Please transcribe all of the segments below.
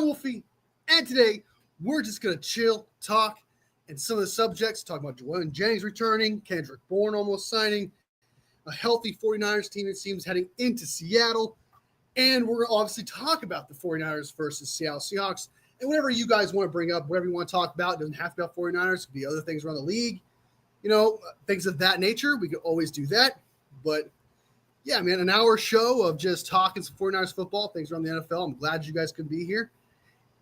Wolfie, and today we're just going to chill, talk, and some of the subjects, talk about Juwan Jennings returning, Kendrick Bourne almost signing, a healthy 49ers team, it seems, heading into Seattle, and we're going to obviously talk about the 49ers versus Seattle Seahawks, and whatever you guys want to bring up, whatever you want to talk about, it doesn't have to be about 49ers, it could be other things around the league, things of that nature. We could always do that, but yeah, man, an hour show of just talking some 49ers football, things around the NFL. I'm glad you guys could be here.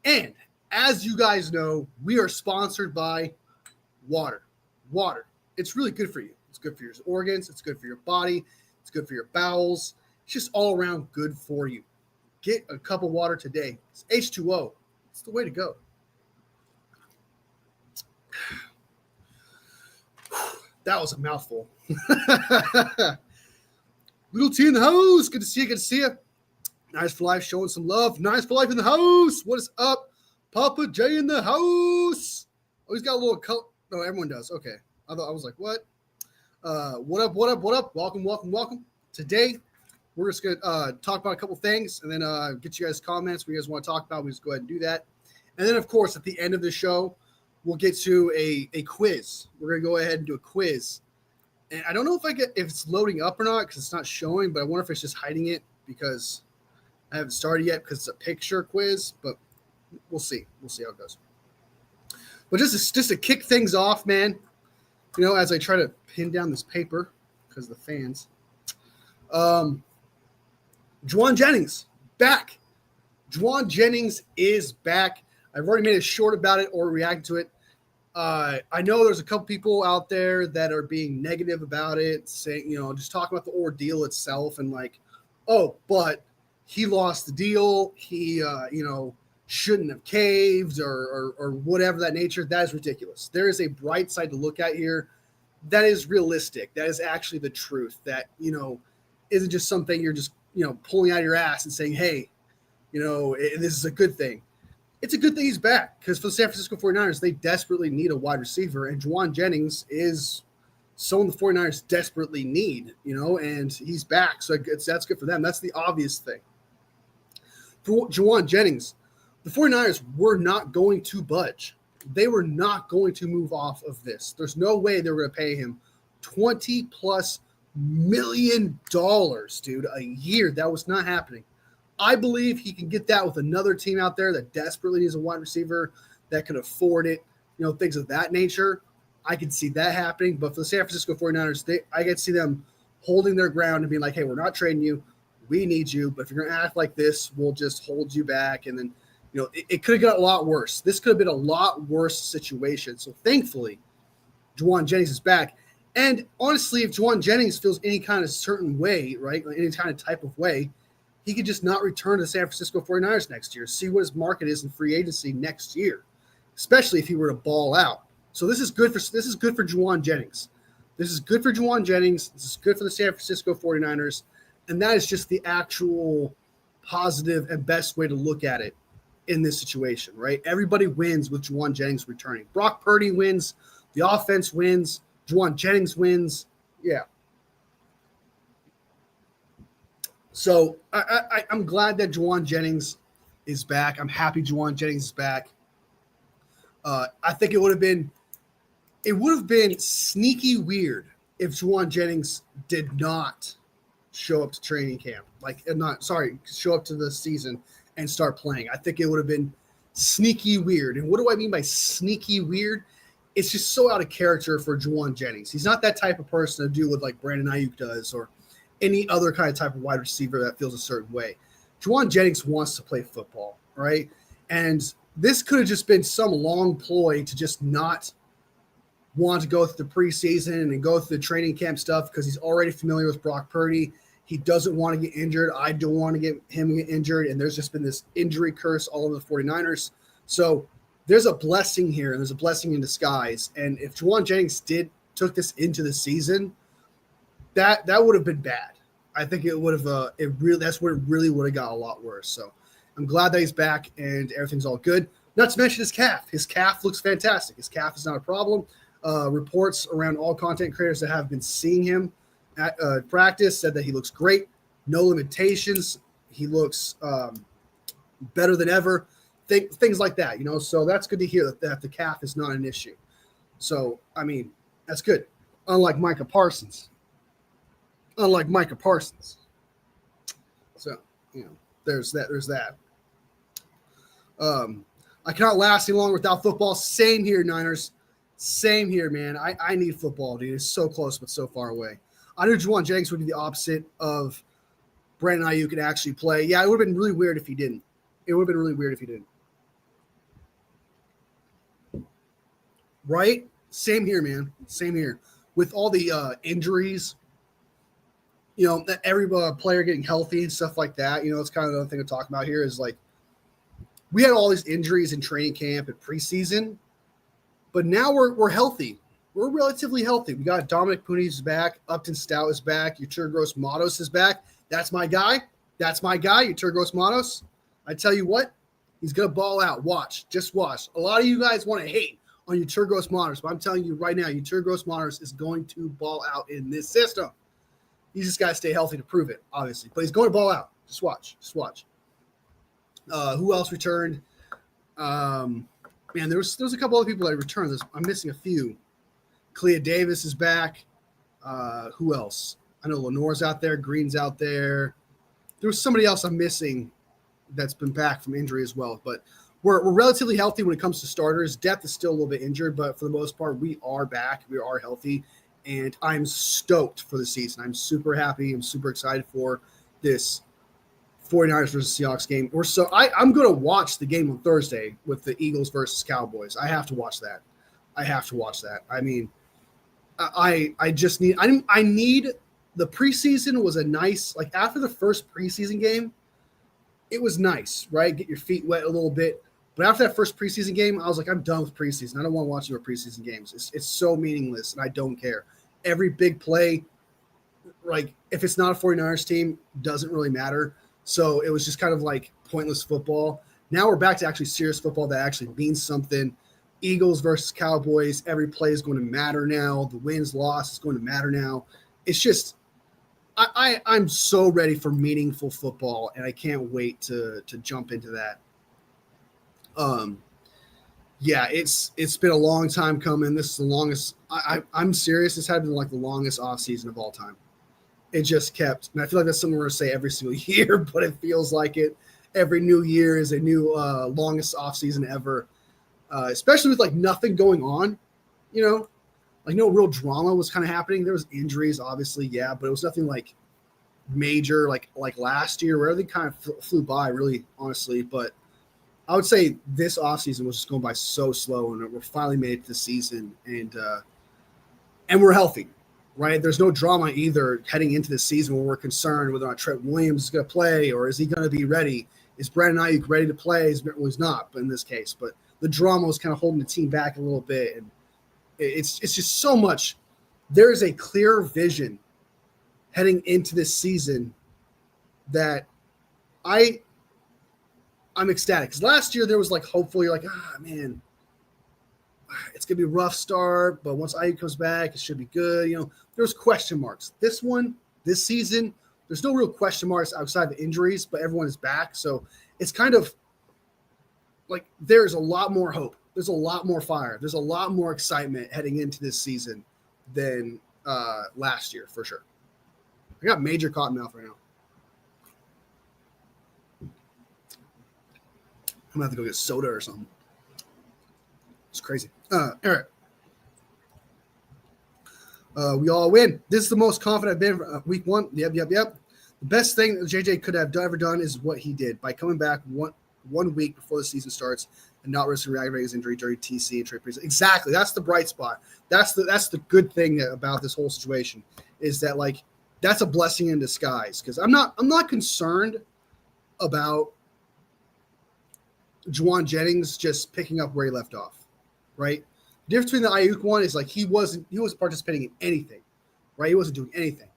And as you guys know, we are sponsored by water. Water. It's really good for you. It's good for your organs. It's good for your body. It's good for your bowels. It's just all around good for you. Get a cup of water today. It's H2O. It's the way to go. That was a mouthful. Little T in the house. Good to see you. Good to see you. Nice for Life showing some love. Nice for Life in the house. What is up? Papa J in the house. Oh, he's got a little color. No, everyone does. Okay. I was like, what? What up? What up? What up? Welcome, welcome, welcome. Today, we're just going to talk about a couple things and then get you guys comments. What you guys want to talk about, we just go ahead and do that. And then, of course, at the end of the show, we'll get to a quiz. We're going to go ahead and do a quiz. And I don't know if it's loading up or not because it's not showing, but I wonder if it's just hiding it because I haven't started yet because it's a picture quiz, but we'll see. We'll see how it goes. But just to kick things off, man, as I try to pin down this paper because of the fans, Juwan Jennings, back. Juwan Jennings is back. I've already made a short about it or reacted to it. I know there's a couple people out there that are being negative about it, saying, just talking about the ordeal itself and like, oh, but he lost the deal. He, shouldn't have caved or whatever that nature. That is ridiculous. There is a bright side to look at here. That is realistic. That is actually the truth. That, isn't just something you're just, pulling out of your ass and saying, hey, this is a good thing. It's a good thing he's back because for the San Francisco 49ers, they desperately need a wide receiver, and Juwan Jennings is someone the 49ers desperately need, and he's back. So that's good for them. That's the obvious thing. For Juwan Jennings, the 49ers were not going to budge. They were not going to move off of this. There's no way they were going to pay him $20+ million, dude, a year. That was not happening. I believe he can get that with another team out there that desperately needs a wide receiver that can afford it, things of that nature. I can see that happening. But for the San Francisco 49ers, I can see them holding their ground and being like, hey, we're not trading you. We need you. But if you're going to act like this, we'll just hold you back. And then, it could have got a lot worse. This could have been a lot worse situation. So thankfully, Juwan Jennings is back. And honestly, if Juwan Jennings feels any kind of certain way, right, like any kind of type of way, he could just not return to the San Francisco 49ers next year, see what his market is in free agency next year, especially if he were to ball out. So this is good for Juwan Jennings. This is good for Juwan Jennings. This is good for the San Francisco 49ers. And that is just the actual positive and best way to look at it in this situation, right? Everybody wins with Juwan Jennings returning. Brock Purdy wins. The offense wins. Juwan Jennings wins. Yeah. So I'm glad that Juwan Jennings is back. I'm happy Juwan Jennings is back. I think it would have been sneaky weird if Juwan Jennings did not show up to training camp, show up to the season and start playing. I think it would have been sneaky weird. And what do I mean by sneaky weird? It's just so out of character for Juwan Jennings. He's not that type of person to do what like Brandon Ayuk does or any other kind of type of wide receiver that feels a certain way. Juwan Jennings wants to play football, right? And this could have just been some long ploy to just not want to go through the preseason and go through the training camp stuff because he's already familiar with Brock Purdy. He doesn't want to get injured. I don't want to get him get injured. And there's just been this injury curse all over the 49ers. So there's a blessing here, and there's a blessing in disguise. And if Juwan Jennings took this into the season, that would have been bad. I think it would have that's where it really would have got a lot worse. So I'm glad that he's back and everything's all good. Not to mention his calf. His calf looks fantastic. His calf is not a problem. Reports around all content creators that have been seeing him at practice said that he looks great. No limitations. He looks better than ever. things like that, So that's good to hear that the calf is not an issue. So, I mean, that's good. Unlike Micah Parsons. So, there's that. I cannot last any longer without football. Same here, Niners. Same here, man. I need football, dude. It's so close, but so far away. I knew Juwan Jennings would be the opposite of Brandon Ayuk could actually play. Yeah, it would have been really weird if he didn't. Right? Same here, man. Same here. With all the injuries, every player getting healthy and stuff like that, it's kind of another thing to talk about here is like we had all these injuries in training camp and preseason, but now we're healthy. We're relatively healthy. We got Dominic Puni's back. Upton Stout is back. Yeturgos Matos is back. That's my guy. Yeturgos Matos. I tell you what, he's going to ball out. Just watch. A lot of you guys want to hate on Yeturgos Matos, but I'm telling you right now, Yeturgos Matos is going to ball out in this system. You just got to stay healthy to prove it, obviously. But he's going to ball out. Just watch. Who else returned? Man, there's a couple other people that returned. I'm missing a few. Clea Davis is back. Who else? I know Lenore's out there. Green's out there. There was somebody else I'm missing that's been back from injury as well. But we're relatively healthy when it comes to starters. Depth is still a little bit injured, but for the most part, we are back. We are healthy. And I'm stoked for the season. I'm super happy. I'm super excited for this 49ers versus Seahawks game. I'm going to watch the game on Thursday with the Eagles versus Cowboys. I have to watch that. I mean, I just need the preseason was a nice, like after the first preseason game, it was nice, right? Get your feet wet a little bit. But after that first preseason game, I was like, I'm done with preseason. I don't want to watch more preseason games. It's so meaningless, and I don't care. Every big play, like if it's not a 49ers team, doesn't really matter. So it was just kind of like pointless football. Now we're back to actually serious football that actually means something. Eagles versus Cowboys, every play is going to matter now. The wins, loss is going to matter now. It's just I'm so ready for meaningful football, and I can't wait to jump into that. Yeah, it's been a long time coming. This is the longest. I'm serious. This had been like the longest off season of all time. It just kept, and I feel like that's something we're going to say every single year, but it feels like it. Every new year is a new longest off season ever. Especially with like nothing going on, like no real drama was kind of happening. There was injuries, obviously, yeah, but it was nothing like major, like last year where everything kind of flew by, really, honestly. But I would say this offseason was just going by so slow, and we're finally made it to the season, and we're healthy, right? There's no drama either heading into the season where we're concerned whether or not Trent Williams is going to play or is he going to be ready. Is Brandon Ayuk ready to play? He's not, but in this case, but the drama was kind of holding the team back a little bit, and it's just so much. There is a clear vision heading into this season that I'm ecstatic. Because last year there was like hopefully like, man, it's gonna be a rough start, but once Ayuk comes back, it should be good. There's question marks. This season, there's no real question marks outside the injuries, but everyone is back, so it's kind of like there's a lot more hope. There's a lot more fire. There's a lot more excitement heading into this season than last year, for sure. I got major cotton mouth right now. I'm going to have to go get soda or something. It's crazy. All right. We all win. This is the most confident I've been week one. Yep. The best thing that JJ could have ever done is what he did by coming back one week before the season starts and not risking re-aggravating his injury during TC and trade preseason. Exactly. That's the bright spot. That's the good thing about this whole situation is that like that's a blessing in disguise because I'm not concerned about Juwan Jennings just picking up where he left off, right? The difference between the Ayuk one is like he wasn't participating in anything, right? He wasn't doing anything.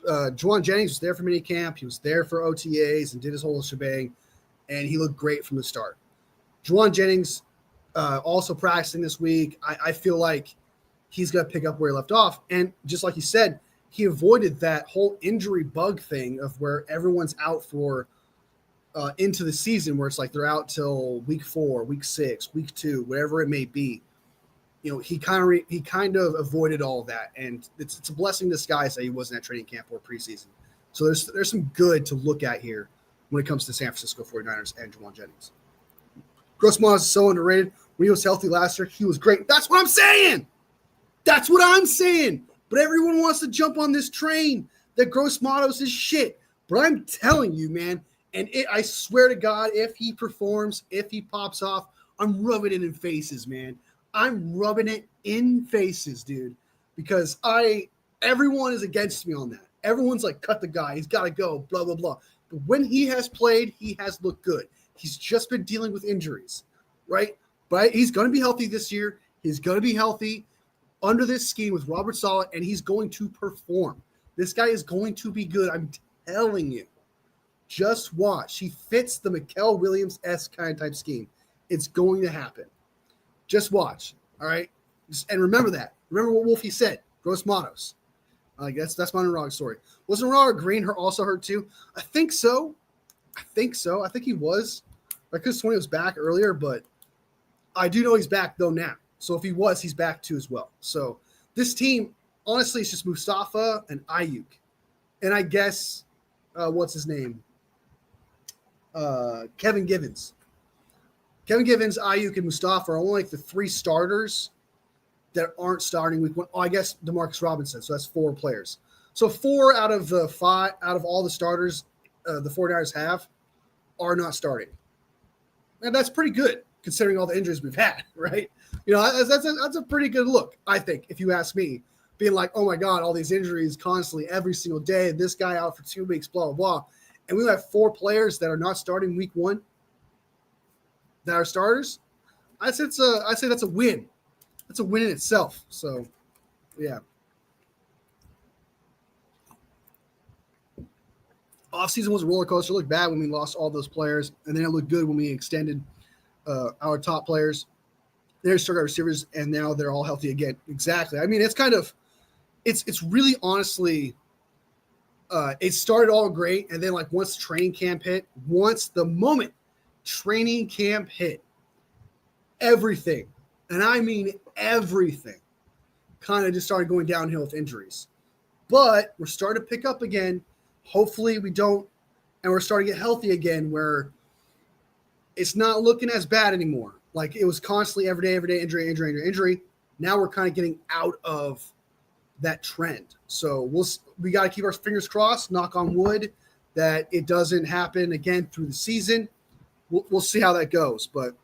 Juwan Jennings was there for minicamp. He was there for OTAs and did his whole shebang, and he looked great from the start. Juwan Jennings also practicing this week. I feel like he's going to pick up where he left off. And just like you said, he avoided that whole injury bug thing of where everyone's out for into the season where it's like they're out till week 4, week 6, week 2, whatever it may be. He kind of avoided all of that, and it's a blessing in disguise that he wasn't at training camp or preseason. So there's some good to look at here when it comes to San Francisco 49ers and Juwan Jennings. Gross Matos is so underrated. When he was healthy last year, he was great. That's what I'm saying. That's what I'm saying. But everyone wants to jump on this train that Gross Matos is shit. But I'm telling you, man, and I swear to God, if he performs, if he pops off, I'm rubbing it in faces, man. I'm rubbing it in faces, dude, because everyone is against me on that. Everyone's like, cut the guy. He's got to go, blah, blah, blah. But when he has played, he has looked good. He's just been dealing with injuries, right? But he's going to be healthy this year. He's going to be healthy under this scheme with Robert Saleh, and he's going to perform. This guy is going to be good. I'm telling you. Just watch. He fits the Mikael Williams-esque kind of type scheme. It's going to happen. Just watch. All right? And remember that. Remember what Wolfie said. Gross Matos. That's my wrong story. Wasn't Ronald Green also hurt too? I think so. I think he was. Because Tony was back earlier, but I do know he's back though now. So if he was, he's back too as well. So this team, honestly, it's just Mustafa and Ayuk. And I guess, what's his name? Kevin Givens. Kevin Givens, Ayuk, and Mustafa are only like the 3 starters that aren't starting week 1. Oh, I guess Demarcus Robinson. So that's 4 players. So 4 out of the 5, out of all the starters the 49ers have are not starting. And that's pretty good considering all the injuries we've had, right? That's a pretty good look, I think, if you ask me. Being like, oh my God, all these injuries constantly every single day. This guy out for 2 weeks, blah, blah, blah. And we have 4 players that are not starting week 1 that are starters. I say that's a win. That's a win in itself. So, yeah. Offseason was a roller coaster. It looked bad when we lost all those players, and then it looked good when we extended our top players. They're still got receivers, and now they're all healthy again. Exactly. I mean, it's really honestly, it started all great, and then like once training camp hit, the moment training camp hit, everything, and I mean everything, kind of just started going downhill with injuries. But we're starting to pick up again. Hopefully we don't, and we're starting to get healthy again where it's not looking as bad anymore. Like it was constantly every day, injury. Now we're kind of getting out of that trend. So we got to keep our fingers crossed, knock on wood, that it doesn't happen again through the season. We'll see how that goes. But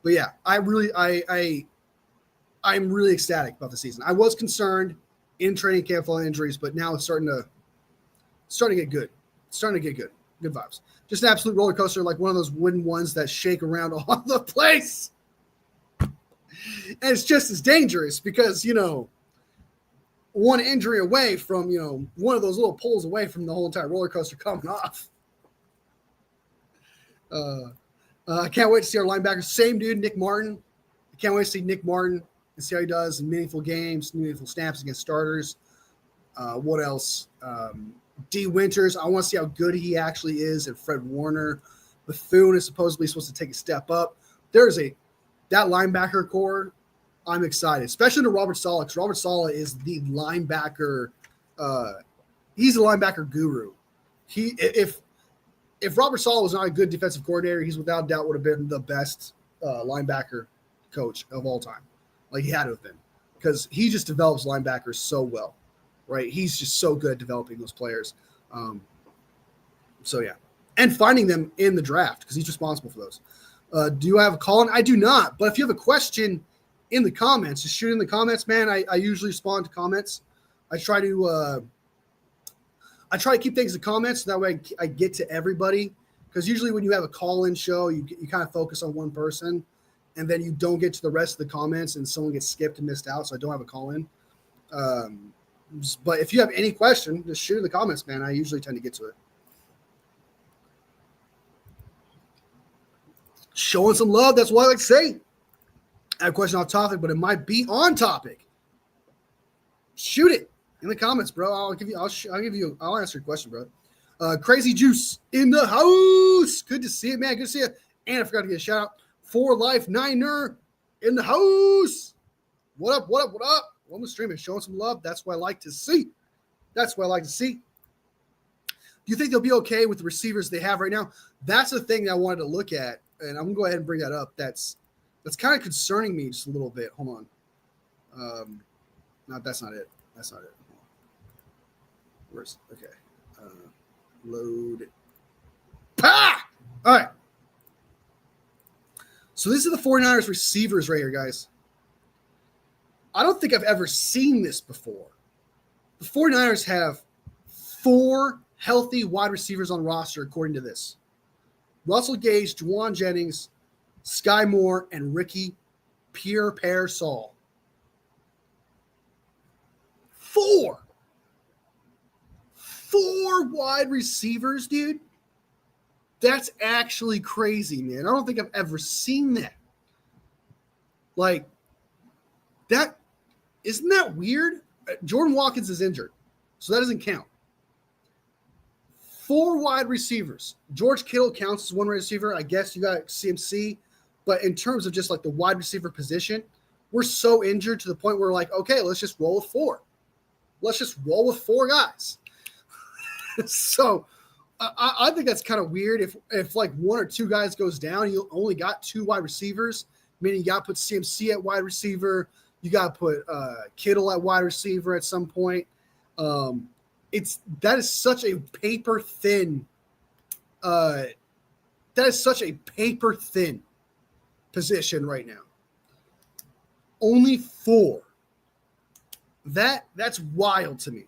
yeah, I'm really ecstatic about the season. I was concerned in training camp for all the injuries, but now it's starting to get good. Good vibes. Just an absolute roller coaster, like one of those wooden ones that shake around all the place. And it's just as dangerous because, one injury away from, one of those little pulls away from the whole entire roller coaster coming off. I can't wait to see our linebackers. Same dude, Nick Martin. I can't wait to see Nick Martin and see how he does in meaningful games, meaningful snaps against starters. What else? D. Winters, I want to see how good he actually is. And Fred Warner. Bethune is supposed to take a step up. That linebacker core, I'm excited, especially to Robert Saleh, because Robert Saleh is the linebacker. He's a linebacker guru. If Robert Saleh was not a good defensive coordinator, he's without doubt would have been the best linebacker coach of all time. Like he had to have been, because he just develops linebackers so well. Right, he's just so good at developing those players. So yeah, and finding them in the draft because he's responsible for those. Do you have a call-in? I do not. But if you have a question in the comments, just shoot in the comments, man. I usually respond to comments. I try to keep things in comments so that way I get to everybody. Because usually when you have a call-in show, you kind of focus on one person, and then you don't get to the rest of the comments, and someone gets skipped and missed out. So I don't have a call-in. But if you have any question, just shoot in the comments, man. I usually tend to get to it. Showing some love. That's what I like to say. I have a question off topic, but it might be on topic. Shoot it in the comments, bro. I'll answer your question, bro. Crazy Juice in the house. Good to see it, man. Good to see you. And I forgot to get a shout out. For Life Niner in the house. What up? What up? What up? Well, I'm streaming, showing some love. That's what I like to see. That's what I like to see. Do you think they'll be okay with the receivers they have right now? That's the thing that I wanted to look at, and I'm gonna go ahead and bring that up. That's kind of concerning me just a little bit. Hold on. No, that's not it. That's not it. Where's okay? Load. Pa! All right. So these are the 49ers receivers right here, guys. I don't think I've ever seen this before. The 49ers have 4 healthy wide receivers on roster, according to this. Russell Gage, Juwan Jennings, Sky Moore, and Ricky Pearsall. 4 wide receivers, dude. That's actually crazy, man. I don't think I've ever seen that. Like, that, isn't that weird? Jordan Watkins is injured, so that doesn't count. 4 wide receivers. George Kittle counts as one receiver. I guess you got CMC. But in terms of just like the wide receiver position, we're so injured to the point where we're like, okay, let's just roll with 4. Let's just roll with 4 guys. So I think that's kind of weird. If like 1 or 2 guys goes down, you only got 2 wide receivers, meaning you got to put CMC at wide receiver. You got to put Kittle at wide receiver at some point. That is such a paper thin. That is such a paper thin position right now. Only 4. That's wild to me.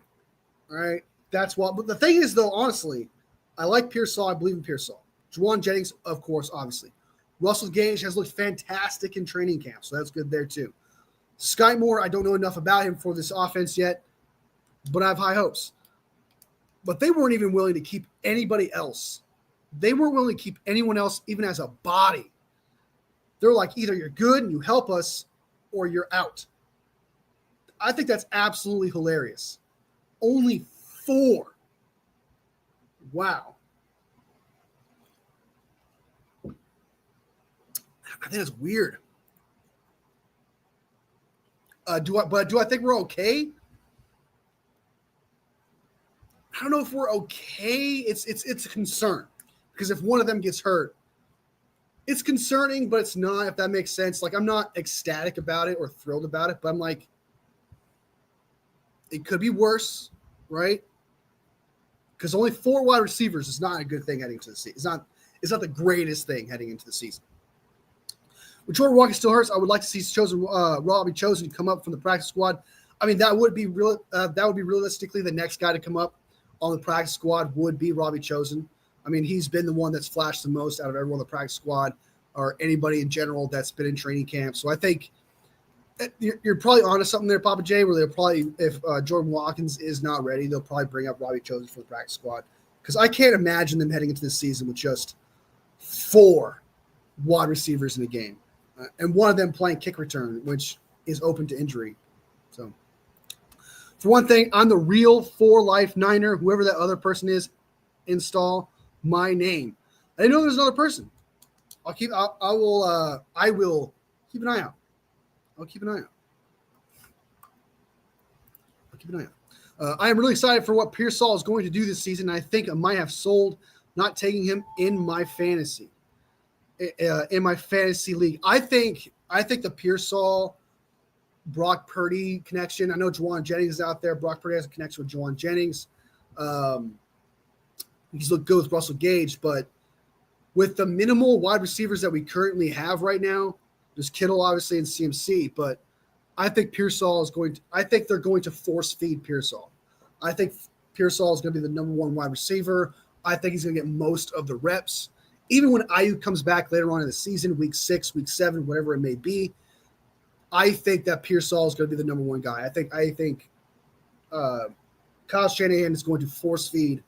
All right, that's wild. But the thing is, though, honestly, I like Pearsall. I believe in Pearsall. Juwan Jennings, of course, obviously. Russell Gage has looked fantastic in training camp, so that's good there too. Sky Moore, I don't know enough about him for this offense yet, but I have high hopes. But they weren't even willing to keep anybody else. They weren't willing to keep anyone else, even as a body. They're like, either you're good and you help us, or you're out. I think that's absolutely hilarious. Only 4. Wow. I think that's weird. Do I think we're okay? I don't know if we're okay. It's a concern because if one of them gets hurt, it's concerning, but it's not, if that makes sense. Like, I'm not ecstatic about it or thrilled about it, but I'm like, it could be worse, right? Because only 4 wide receivers is not a good thing heading into the season. It's not the greatest thing heading into the season. With Jordan Walker still hurts, I would like to see Robbie Chosen come up from the practice squad. I mean, that would be realistically the next guy to come up on the practice squad would be Robbie Chosen. I mean, he's been the one that's flashed the most out of everyone on the practice squad or anybody in general that's been in training camp. So I think you're probably onto something there, Papa J, where they'll probably, if Jordan Watkins is not ready, they'll probably bring up Robbie Chosen for the practice squad. Because I can't imagine them heading into this season with just 4 wide receivers in the game. And one of them playing kick return, which is open to injury. So, for one thing, I'm the real For Life Niner. Whoever that other person is, install my name. I didn't know there's another person. I will keep an eye out. I'll keep an eye out. I am really excited for what Pearsall is going to do this season. I think I might have sold not taking him in my fantasy. In my fantasy league, I think the Pearsall Brock Purdy connection. I know Juwan Jennings is out there. Brock Purdy has a connection with Juwan Jennings. He's looked good with Russell Gage, but with the minimal wide receivers that we currently have right now, there's Kittle obviously and CMC, but I think Pearsall is going to. I think they're going to force feed Pearsall. I think Pearsall is going to be the number 1 wide receiver. I think he's going to get most of the reps. Even when Ayuk comes back later on in the season, week 6, week 7, whatever it may be, I think that Pearsall is going to be the number 1 guy. I think Kyle Shanahan is going to force feed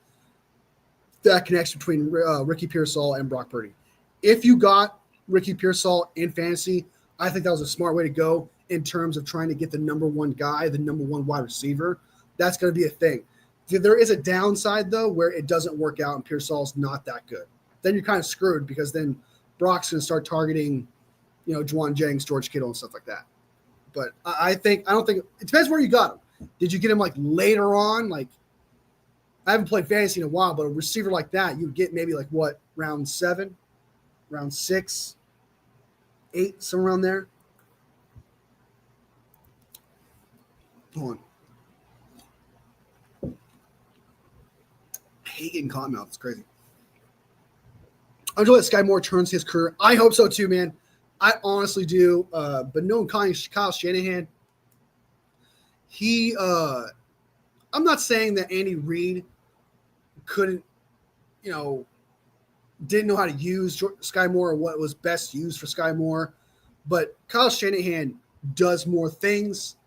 that connection between Ricky Pearsall and Brock Purdy. If you got Ricky Pearsall in fantasy, I think that was a smart way to go in terms of trying to get the number 1 guy, the number 1 wide receiver. That's going to be a thing. There is a downside though where it doesn't work out and Pearsall's not that good. Then you're kind of screwed because then Brock's going to start targeting, Juwan Jennings, George Kittle, and stuff like that. But I don't think it depends where you got him. Did you get him like later on? Like I haven't played fantasy in a while, but a receiver like that, you get maybe like what, round 7, round 6, 8, somewhere around there. Hold on. I hate getting cotton mouth. It's crazy. I enjoy that Sky Moore turns his career. I hope so too, man. I honestly do. But knowing Kyle Shanahan, I'm not saying that Andy Reid couldn't, didn't know how to use Sky Moore or what was best used for Sky Moore. But Kyle Shanahan does more things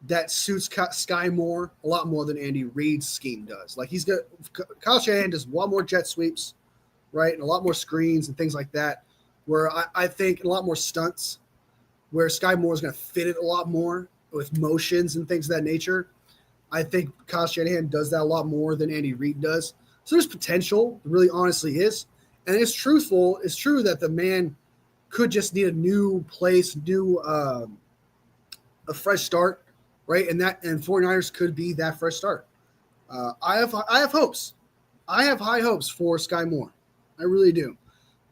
that suits Sky Moore a lot more than Andy Reid's scheme does. Like Kyle Shanahan does a lot more jet sweeps, right? And a lot more screens and things like that, where I think a lot more stunts, where Sky Moore is going to fit it a lot more with motions and things of that nature. I think Kyle Shanahan does that a lot more than Andy Reid does. So there's potential, it really honestly is. And it's true that the man could just need a new place, a fresh start, right? And 49ers could be that fresh start. I have hopes. I have high hopes for Sky Moore. I really do.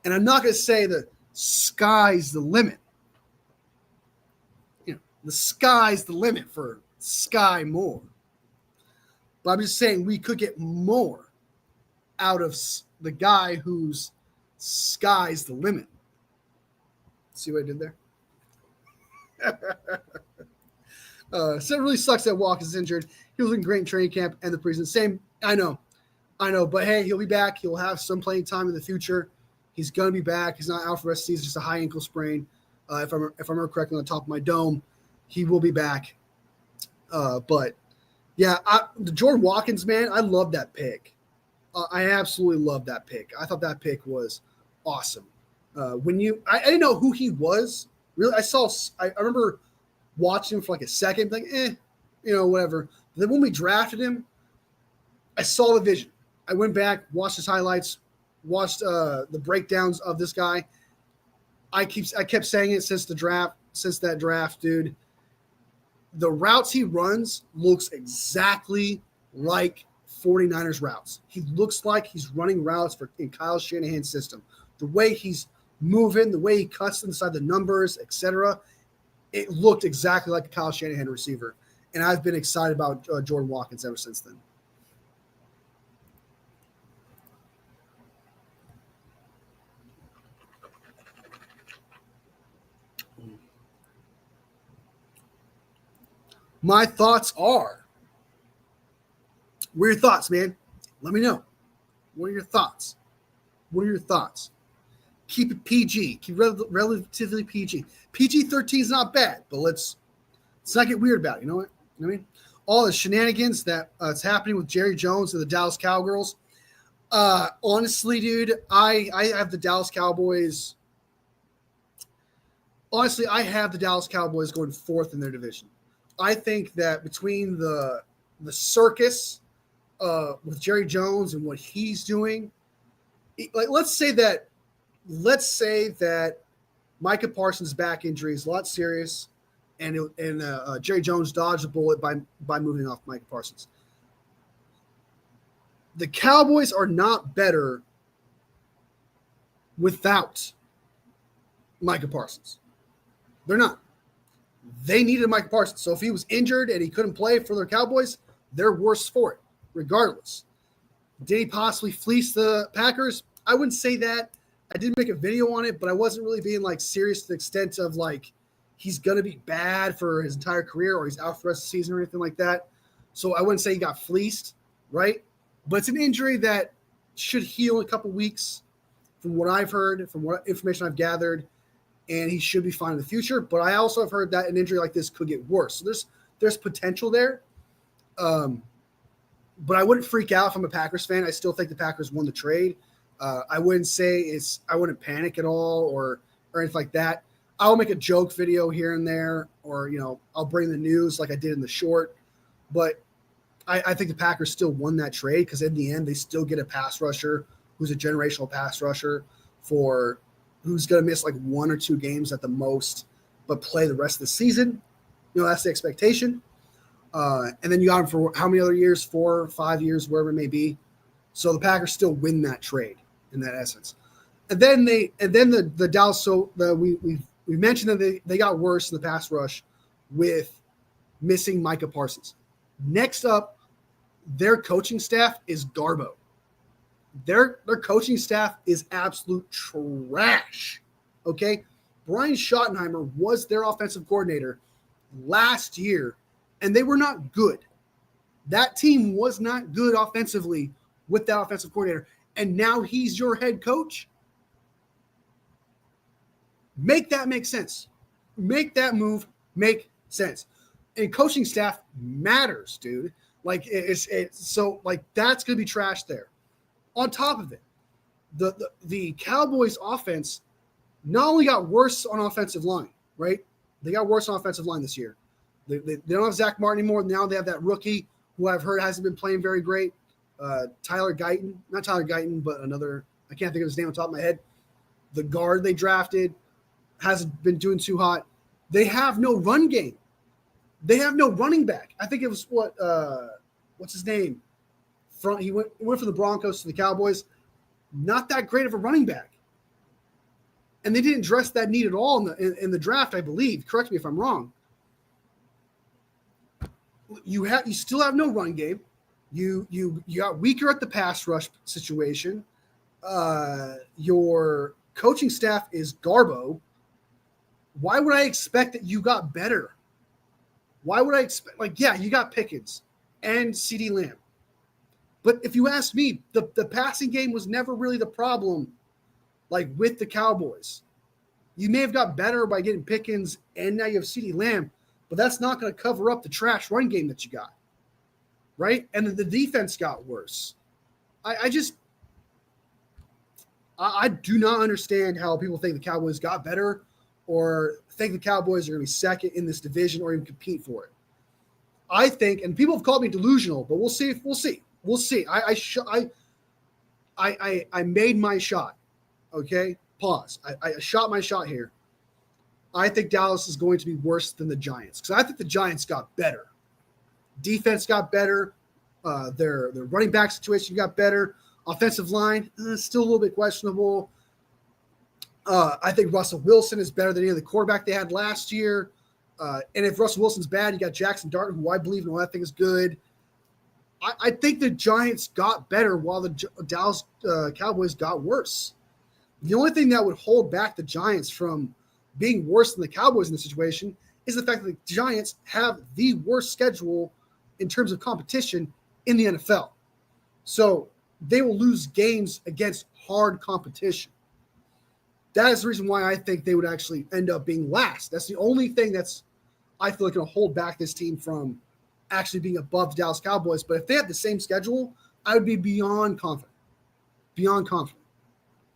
And I'm not going to say the sky's the limit. The sky's the limit for Sky Moore. But I'm just saying we could get more out of the guy whose sky's the limit. See what I did there? So it really sucks that Watkins is injured. He was looking great in training camp and the preseason. Same, I know. But hey, he'll be back. He'll have some playing time in the future. He's going to be back. He's not out for the rest of the season. Just a high ankle sprain. If I remember correctly on the top of my dome, he will be back. But yeah, the Jordan Watkins, man, I love that pick. I absolutely love that pick. I thought that pick was awesome. I didn't know who he was. Really, I remember watching him for like a second, like, whatever. But then when we drafted him, I saw the vision. I went back, watched his highlights, watched the breakdowns of this guy. I kept saying it since that draft, dude. The routes he runs looks exactly like 49ers routes. He looks like he's running routes in Kyle Shanahan's system. The way he's moving, the way he cuts inside the numbers, etc. It looked exactly like a Kyle Shanahan receiver. And I've been excited about Jordan Watkins ever since then. My thoughts are, what are your thoughts, man? Let me know. What are your thoughts? Keep it PG. Keep it relatively PG. PG-13 is not bad, but let's not get weird about it. You know what I mean? All the shenanigans that's happening with Jerry Jones and the Dallas Cowgirls. Honestly, dude, I have the Dallas Cowboys. Honestly, I have the Dallas Cowboys going fourth in their division. I think that between the circus with Jerry Jones and what he's doing, like let's say that Micah Parsons' back injury is a lot serious, and Jerry Jones dodged a bullet by moving off Micah Parsons. The Cowboys are not better without Micah Parsons. They're not. They needed Micah Parsons. So if he was injured and he couldn't play for their Cowboys, they're worse for it, regardless. Did he possibly fleece the Packers? I wouldn't say that. I did make a video on it, but I wasn't really being like serious to the extent of like he's going to be bad for his entire career or he's out for the rest of the season or anything like that. So I wouldn't say he got fleeced, right? But it's an injury that should heal in a couple weeks from what I've heard, from what information I've gathered. And he should be fine in the future. But I also have heard that an injury like this could get worse. So there's potential there. But I wouldn't freak out if I'm a Packers fan. I still think the Packers won the trade. I wouldn't say I wouldn't panic at all or anything like that. I'll make a joke video here and there, or I'll bring the news like I did in the short. But I think the Packers still won that trade because in the end they still get a pass rusher who's a generational pass rusher for who's going to miss like 1 or 2 games at the most, but play the rest of the season. That's the expectation. And then you got him for how many other years? 4 or 5 years, wherever it may be. So the Packers still win that trade in that essence. And then the Dallas. So we mentioned that they got worse in the pass rush with missing Micah Parsons. Next up, their coaching staff is Garbo. Their coaching staff is absolute trash. Okay, Brian Schottenheimer was their offensive coordinator last year, and they were not good. That team was not good offensively with that offensive coordinator, and now he's your head coach. Make that make sense. Make that move make sense. And coaching staff matters, dude. Like it's so like that's gonna be trash there. On top of it, the Cowboys offense not only got worse on offensive line, right? They got worse on offensive line this year. They don't have Zach Martin anymore. Now they have that rookie who I've heard hasn't been playing very great. Tyler Guyton, not Tyler Guyton, but another, I can't think of his name on top of my head. The guard they drafted hasn't been doing too hot. They have no run game. They have no running back. I think it was what's his name? He went from the Broncos to the Cowboys. Not that great of a running back. And they didn't address that need at all in the draft, I believe. Correct me if I'm wrong. You still have no run game. You got weaker at the pass rush situation. Your coaching staff is Garbo. Why would I expect that you got better? Why would I expect, you got Pickens and CeeDee Lamb. But if you ask me, the passing game was never really the problem, with the Cowboys. You may have got better by getting Pickens and now you have CeeDee Lamb, but that's not going to cover up the trash run game that you got, right? And then the defense got worse. I do not understand how people think the Cowboys got better or think the Cowboys are going to be second in this division or even compete for it. I think, and people have called me delusional, but we'll see. We'll see. I made my shot. Okay, pause. I shot my shot here. I think Dallas is going to be worse than the Giants because I think the Giants got better. Defense got better. Their running back situation got better. Offensive line still a little bit questionable. I think Russell Wilson is better than any of the quarterback they had last year. And if Russell Wilson's bad, you got Jackson Dart, who I believe in all that thing is good. I think the Giants got better while the Dallas Cowboys got worse. The only thing that would hold back the Giants from being worse than the Cowboys in this situation is the fact that the Giants have the worst schedule in terms of competition in the NFL. So they will lose games against hard competition. That is the reason why I think they would actually end up being last. That's the only thing that's, I feel like, going to hold back this team from actually being above the Dallas Cowboys. But if they had the same schedule, I would be beyond confident.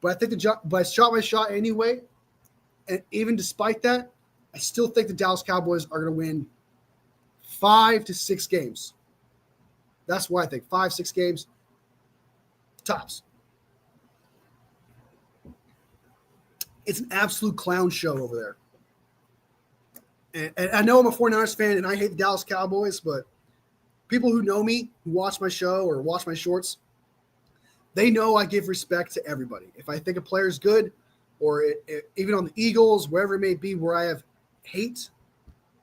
But I think but I shot my shot anyway. And even despite that, I still think the Dallas Cowboys are going to win 5 to 6 games. That's what I think. 5, 6 games. Tops. It's an absolute clown show over there. And I know I'm a 49ers fan and I hate the Dallas Cowboys, but people who know me, who watch my show or watch my shorts, they know I give respect to everybody. If I think a player is good, or even on the Eagles, wherever it may be where I have hate,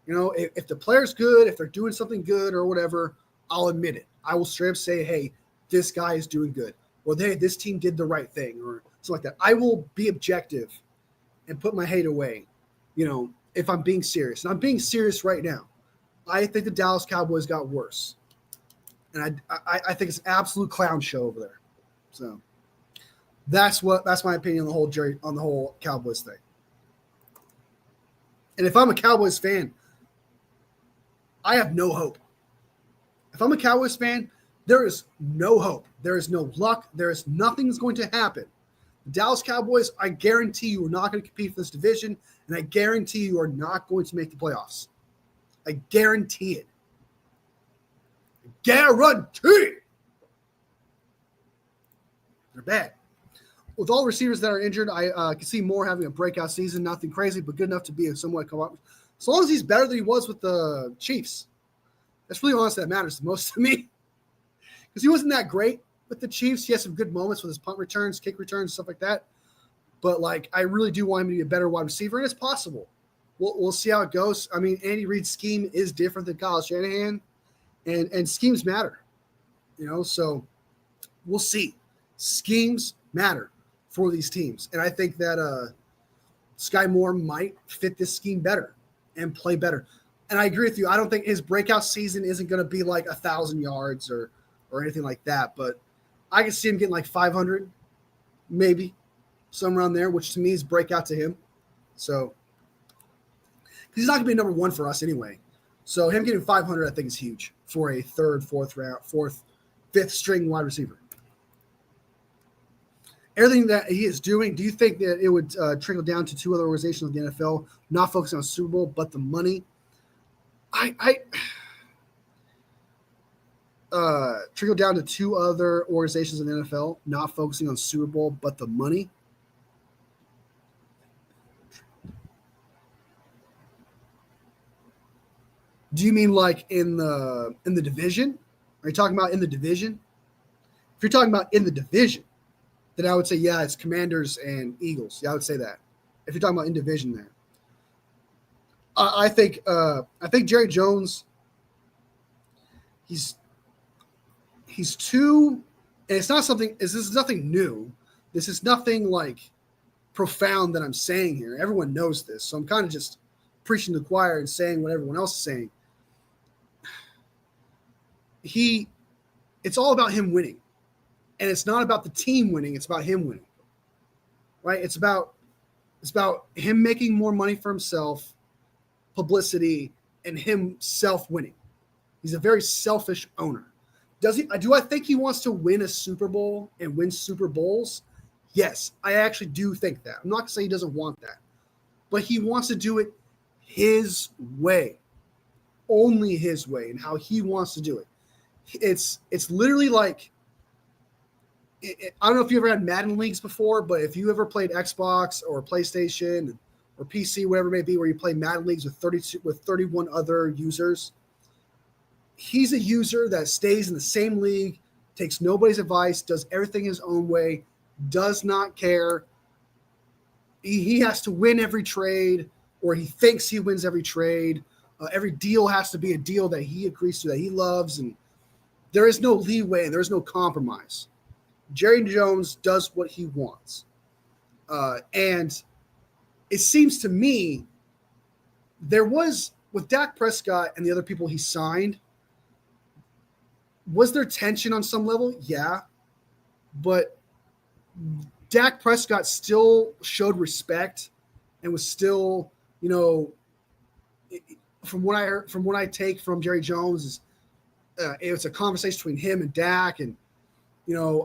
if the player's good, if they're doing something good or whatever, I'll admit it. I will straight up say, hey, this guy is doing good. Or, hey, this team did the right thing or something like that. I will be objective and put my hate away, if I'm being serious. And I'm being serious right now. I think the Dallas Cowboys got worse. And I think it's an absolute clown show over there. So that's my opinion on the whole Cowboys thing. And if I'm a Cowboys fan, I have no hope. If I'm a Cowboys fan, there is no hope. There is no luck. There is nothing that's going to happen. The Dallas Cowboys, I guarantee you are not going to compete for this division, and I guarantee you are not going to make the playoffs. I guarantee it. I Guaranteed. They're bad. With all receivers that are injured, I can see Moore having a breakout season. Nothing crazy, but good enough to be a somewhat come up. As long as he's better than he was with the Chiefs. That's really honestly that matters the most to me. Because he wasn't that great with the Chiefs. He has some good moments with his punt returns, kick returns, stuff like that. But, like, I really do want him to be a better wide receiver, and it's possible. We'll see how it goes. I mean, Andy Reid's scheme is different than Kyle Shanahan, and schemes matter. So we'll see. Schemes matter for these teams. And I think that Sky Moore might fit this scheme better and play better. And I agree with you. I don't think his breakout season isn't going to be like 1,000 yards or anything like that. But I can see him getting like 500, maybe, somewhere around there, which to me is breakout to him. So he's not going to be number one for us anyway. So him getting 500, I think, is huge for a third, fifth string wide receiver. Everything that he is doing, do you think that it would trickle down to two other organizations of the NFL, not focusing on Super Bowl, but the money? Trickle down to two other organizations in the NFL, not focusing on Super Bowl, but the money? Do you mean like in the division? Are you talking about in the division? If you're talking about in the division, then I would say, yeah, it's Commanders and Eagles. Yeah, I would say that. If you're talking about in division there. I think Jerry Jones, he's too, and it's not something, this is nothing new. This is nothing like profound that I'm saying here. Everyone knows this. So I'm kind of just preaching to the choir and saying what everyone else is saying. It's all about him winning. And it's not about the team winning. It's about him winning, right? It's about him making more money for himself, publicity, and himself winning. He's a very selfish owner. Do I think he wants to win a Super Bowl and win Super Bowls? Yes, I actually do think that. I'm not going to say he doesn't want that, but he wants to do it his way, only his way, and how he wants to do it. It's literally like, I don't know if you ever had Madden leagues before, but if you ever played Xbox or PlayStation or PC, whatever it may be, where you play Madden leagues with 31 other users, he's a user that stays in the same league, takes nobody's advice, does everything his own way, does not care. He has to win every trade, or he thinks he wins every trade. Every deal has to be a deal that he agrees to, that he loves, and there is no leeway and there is no compromise. Jerry Jones does what he wants. And it seems to me there was, with Dak Prescott and the other people he signed, was there tension on some level? Yeah. But Dak Prescott still showed respect and was still, from what I take from Jerry Jones, is it's a conversation between him and Dak, and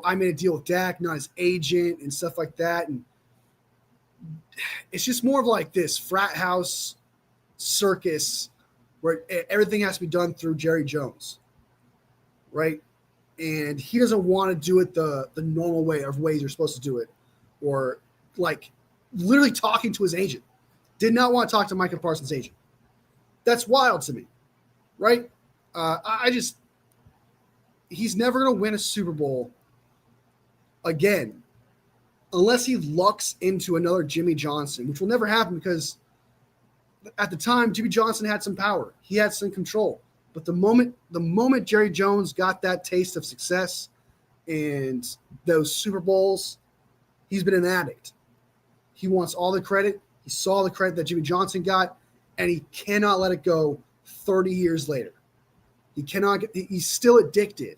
I made a deal with Dak, not his agent, and stuff like that. And it's just more of like this frat house circus where everything has to be done through Jerry Jones, right? And he doesn't want to do it the normal way of ways you're supposed to do it, or like literally talking to his agent. Did not want to talk to Micah Parsons' agent. That's wild to me, right? He's never going to win a Super Bowl again unless he lucks into another Jimmy Johnson, which will never happen because at the time, Jimmy Johnson had some power. He had some control. But the moment Jerry Jones got that taste of success and those Super Bowls, he's been an addict. He wants all the credit. He saw the credit that Jimmy Johnson got, and he cannot let it go 30 years later. He's still addicted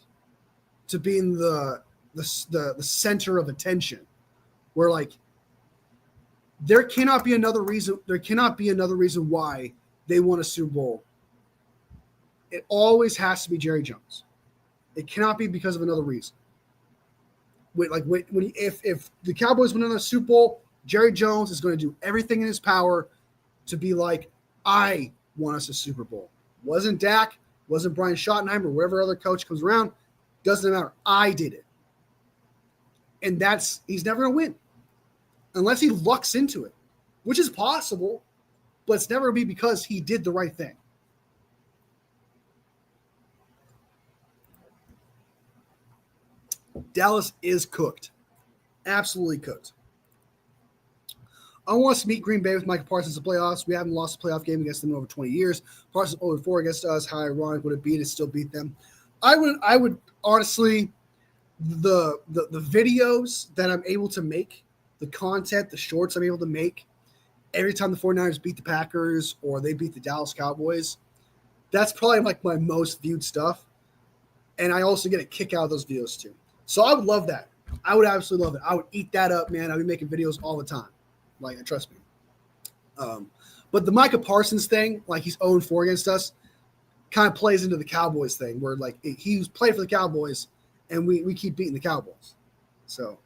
to being the center of attention, where like there cannot be another reason why they won a Super Bowl. It always has to be Jerry Jones. It cannot be because of another reason. If the Cowboys win another Super Bowl, Jerry Jones is going to do everything in his power to be like, I won us a Super Bowl. Wasn't Dak? Wasn't Brian Schottenheimer or whatever other coach comes around. Doesn't matter. I did it. And he's never going to win unless he lucks into it, which is possible, but it's never going to be because he did the right thing. Dallas is cooked. Absolutely cooked. I want us to meet Green Bay with Micah Parsons in the playoffs. We haven't lost a playoff game against them in over 20 years. Parsons 0-4 against us. How ironic would it be to still beat them? I would honestly, the videos that I'm able to make, the content, the shorts I'm able to make every time the 49ers beat the Packers or they beat the Dallas Cowboys, that's probably like my most viewed stuff. And I also get a kick out of those videos too. So I would love that. I would absolutely love it. I would eat that up, man. I'd be making videos all the time. Like, trust me. But the Micah Parsons thing, like he's 0-4 against us, kind of plays into the Cowboys thing where like he's played for the Cowboys and we keep beating the Cowboys. So,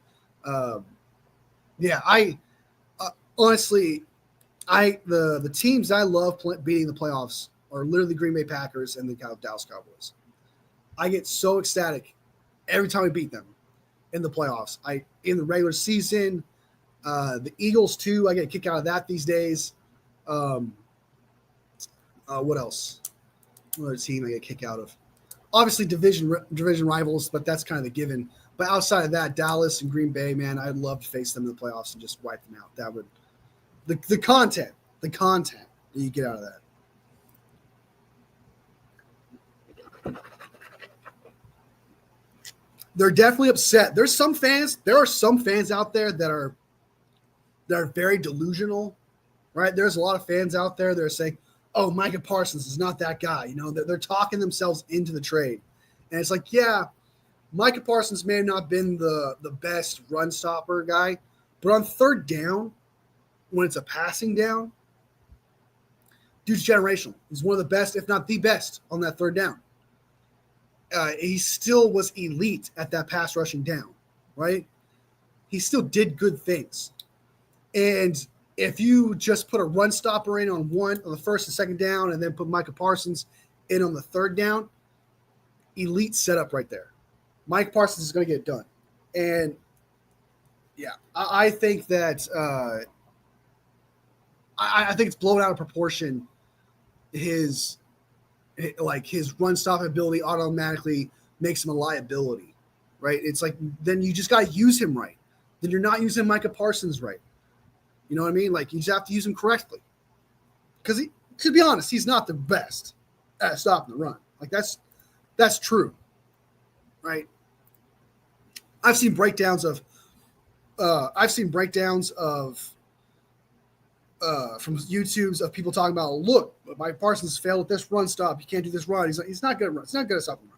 yeah, honestly, the teams I love beating the playoffs are literally Green Bay Packers and the Dallas Cowboys. I get so ecstatic every time we beat them in the playoffs. In the regular season, the Eagles too. I get a kick out of that these days. What else? Another team I get a kick out of. Obviously division rivals, but that's kind of the given. But outside of that, Dallas and Green Bay, man, I'd love to face them in the playoffs and just wipe them out. That would the content that you get out of that. They're definitely upset. There are some fans out there that are very delusional, right? There's a lot of fans out there that are saying, oh, Micah Parsons is not that guy. You know, they're talking themselves into the trade. And it's like, yeah, Micah Parsons may have not been the best run stopper guy, but on third down, when it's a passing down, dude's generational. He's one of the best, if not the best, on that third down. He still was elite at that pass rushing down, right? He still did good things. And if you just put a run stopper in on the first and second down and then put Micah Parsons in on the third down, elite setup right there. Mike Parsons is going to get it done. And, yeah, I think that I think it's blown out of proportion his run stop ability automatically makes him a liability, right? It's like, then you just got to use him right. Then you're not using Micah Parsons right. You know what I mean? Like, you just have to use him correctly. Because, to be honest, he's not the best at stopping the run. Like, that's true, right? I've seen breakdowns of from YouTube's of people talking about, look, Mike Parsons failed at this run stop. He can't do this run. He's not good at run. He's not good at stopping run.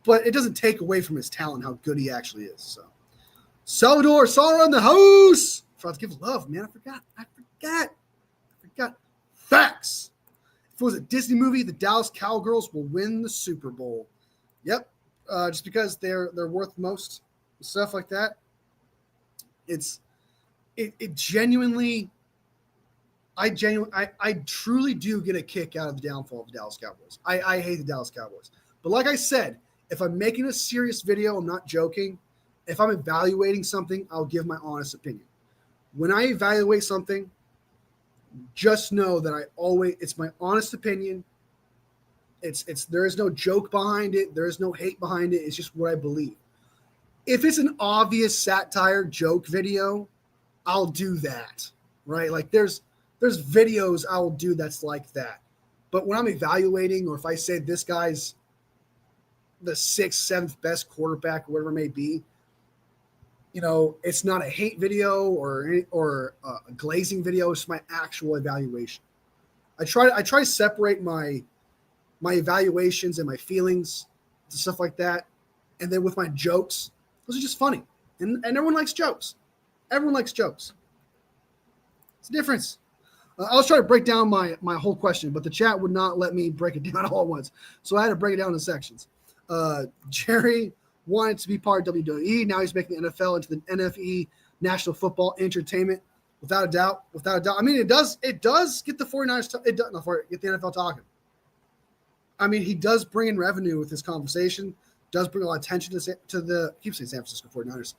But it doesn't take away from his talent how good he actually is. So, Salvador Sara in the house. Forgot to give love, man. I forgot. Facts. If it was a Disney movie, the Dallas Cowgirls will win the Super Bowl. Yep. Just because they're worth most, stuff like that. It genuinely. I truly do get a kick out of the downfall of the Dallas Cowboys. I hate the Dallas Cowboys. But like I said, if I'm making a serious video, I'm not joking. If I'm evaluating something, I'll give my honest opinion. When I evaluate something, just know that it's my honest opinion. There is no joke behind it. There is no hate behind it. It's just what I believe. If it's an obvious satire joke video, I'll do that, right? Like there's videos I will do that's like that. But when I'm evaluating, or if I say this guy's the 6th, 7th best quarterback, or whatever it may be, you know, it's not a hate video or a glazing video. It's my actual evaluation. I try to separate my evaluations and my feelings and stuff like that. And then with my jokes, those are just funny. And everyone likes jokes. Everyone likes jokes. It's a difference. I was trying to break down my whole question, but the chat would not let me break it down all at once. So I had to break it down in sections. Jerry wanted to be part of WWE. Now he's making the NFL into the NFE, National Football Entertainment. Without a doubt. I mean, it does get the 49ers, get the NFL talking. I mean, he does bring in revenue with his conversation, does bring a lot of attention to the, I keep saying San Francisco 49ers,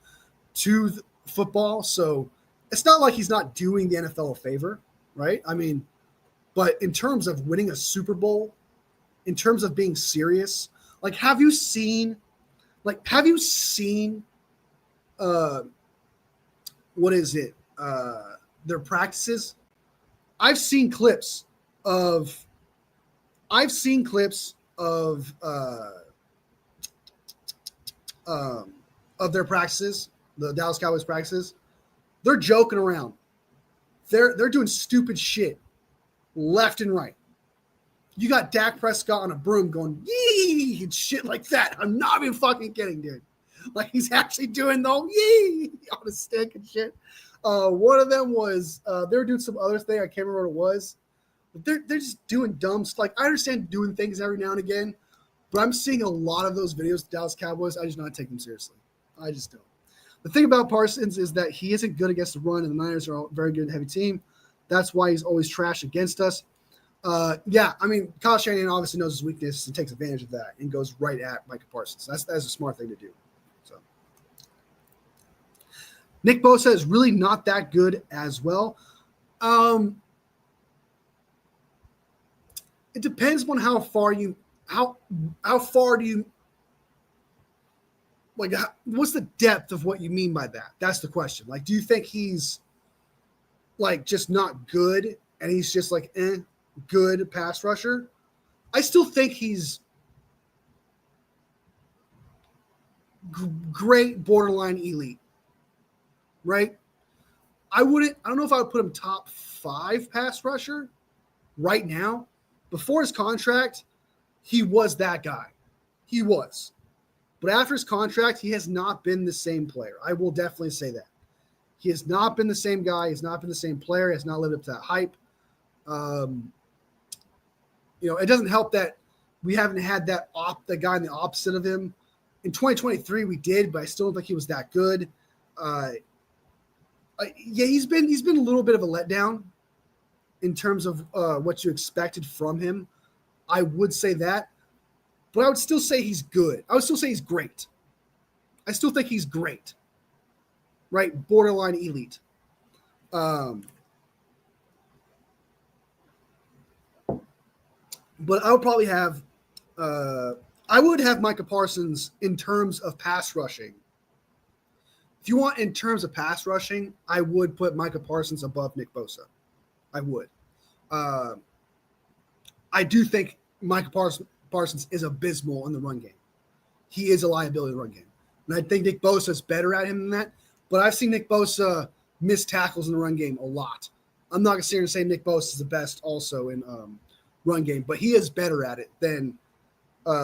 to the football. So it's not like he's not doing the NFL a favor, right? I mean, but in terms of winning a Super Bowl, in terms of being serious, like, have you seen, what is it? Their practices? I've seen clips of I've seen clips of their practices, the Dallas Cowboys practices. They're joking around. They're doing stupid shit left and right. You got Dak Prescott on a broom going yee and shit like that. I'm not even fucking kidding, dude. Like, he's actually doing the yee on a stick and shit. One of them was they were doing some other thing. I can't remember what it was. But they're just doing dumb stuff. Like, I understand doing things every now and again, but I'm seeing a lot of those videos of the Dallas Cowboys. I just not take them seriously. I just don't. The thing about Parsons is that he isn't good against the run, and the Niners are a very good heavy team. That's why he's always trash against us. Yeah, I mean, Kyle Shanahan obviously knows his weakness and takes advantage of that and goes right at Micah Parsons. That's a smart thing to do. So Nick Bosa is really not that good as well. It depends on how far do you like, what's the depth of what you mean by that? That's the question. Like, do you think he's like just not good and he's just like good pass rusher? I still think he's great, borderline elite, right? I don't know if I would put him top 5 pass rusher right now. Before his contract, he was that guy. He was. But after his contract, he has not been the same player. I will definitely say that. He has not been the same guy. He has not been the same player. He has not lived up to that hype. It doesn't help that we haven't had the guy in the opposite of him. In 2023, we did, but I still don't think he was that good. He's been a little bit of a letdown in terms of what you expected from him. I would say that, but I would still say he's good. I would still say he's great. I still think he's great, right? Borderline elite. But I would probably have Micah Parsons in terms of pass rushing. If you want in terms of pass rushing, I would put Micah Parsons above Nick Bosa. I would. I do think Micah Parsons is abysmal in the run game. He is a liability in the run game. And I think Nick Bosa is better at him than that. But I've seen Nick Bosa miss tackles in the run game a lot. I'm not going to sit here and say Nick Bosa is the best also in run game, but he is better at it than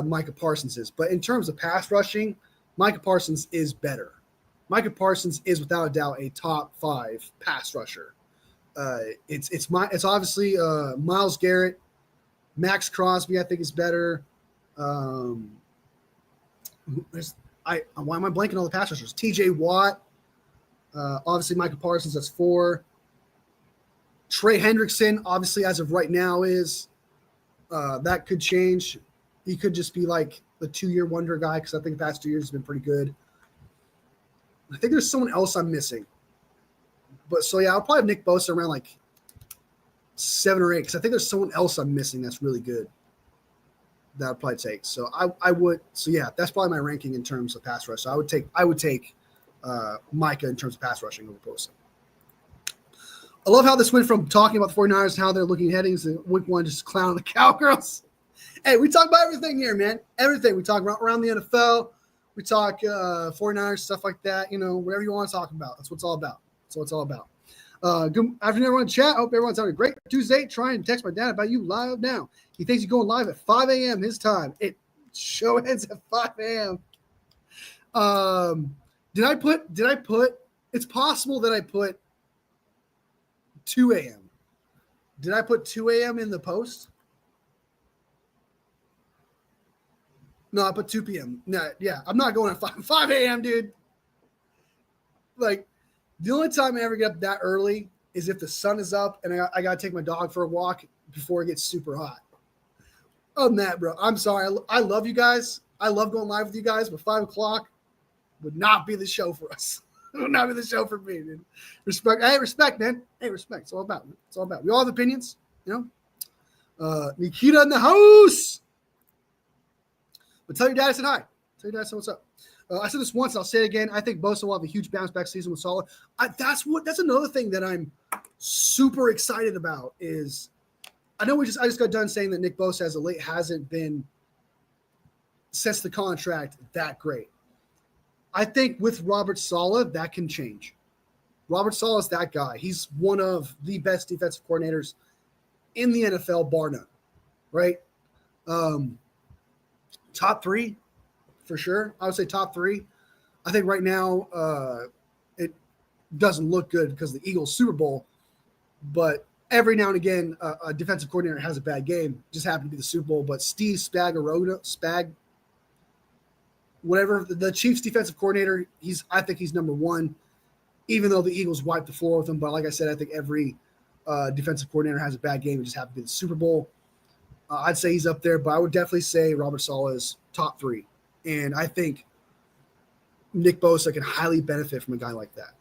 Micah Parsons is. But in terms of pass rushing, Micah Parsons is better. Micah Parsons is without a doubt a top 5 pass rusher. It's obviously Myles Garrett, Max Crosby. I think is better. Why am I blanking on all the pass rushers? T.J. Watt, obviously Micah Parsons. That's 4. Trey Hendrickson, obviously as of right now, is that could change. He could just be like the 2-year wonder guy because I think the past 2 years has been pretty good. I think there's someone else I'm missing. But so, yeah, I'll probably have Nick Bosa around like 7 or 8 because I think there's someone else I'm missing that's really good that I'd probably take. So I would. So, yeah, that's probably my ranking in terms of pass rush. So I would take Micah in terms of pass rushing over Bosa. I love how this went from talking about the 49ers and how they're looking at headings to week 1 just clowning the Cowgirls. Hey, we talk about everything here, man. Everything. We talk about around the NFL. We talk 49ers, stuff like that. Whatever you want to talk about. That's what it's all about. Good afternoon, everyone in chat. Hope everyone's having a great Tuesday. Trying to text my dad about you live now. He thinks he's going live at 5 a.m. his time. It show ends at 5 a.m. Did I put it's possible that I put 2 a.m. Did I put 2 a.m. in the post? No, I put 2 p.m. No, yeah, I'm not going at 5 a.m., dude. Like, the only time I ever get up that early is if the sun is up and I got to take my dog for a walk before it gets super hot. On that, bro. I'm sorry. I love you guys. I love going live with you guys, but 5 o'clock would not be the show for us. It would not be the show for me, dude. Respect. Hey, respect, man. Hey, respect. It's all about, man. It's all about. We all have opinions, you know. Nikita in the house. But tell your dad I said hi. Tell your dad I said what's up. I said this once, and I'll say it again. I think Bosa will have a huge bounce back season with Salah. That's another thing that I'm super excited about is I just got done saying that Nick Bosa as of late hasn't been since the contract that great. I think with Robert Saleh, that can change. Robert Saleh is that guy. He's one of the best defensive coordinators in the NFL, bar none, right? Top 3, for sure. I would say top 3. I think right now it doesn't look good because of the Eagles Super Bowl, but every now and again a defensive coordinator has a bad game. Just happened to be the Super Bowl, but Steve Spagnuolo, whatever, the Chiefs defensive coordinator, I think he's number 1, even though the Eagles wiped the floor with him. But like I said, I think every defensive coordinator has a bad game. It just happened to be the Super Bowl. I'd say he's up there, but I would definitely say Robert Saleh is top 3. And I think Nick Bosa can highly benefit from a guy like that.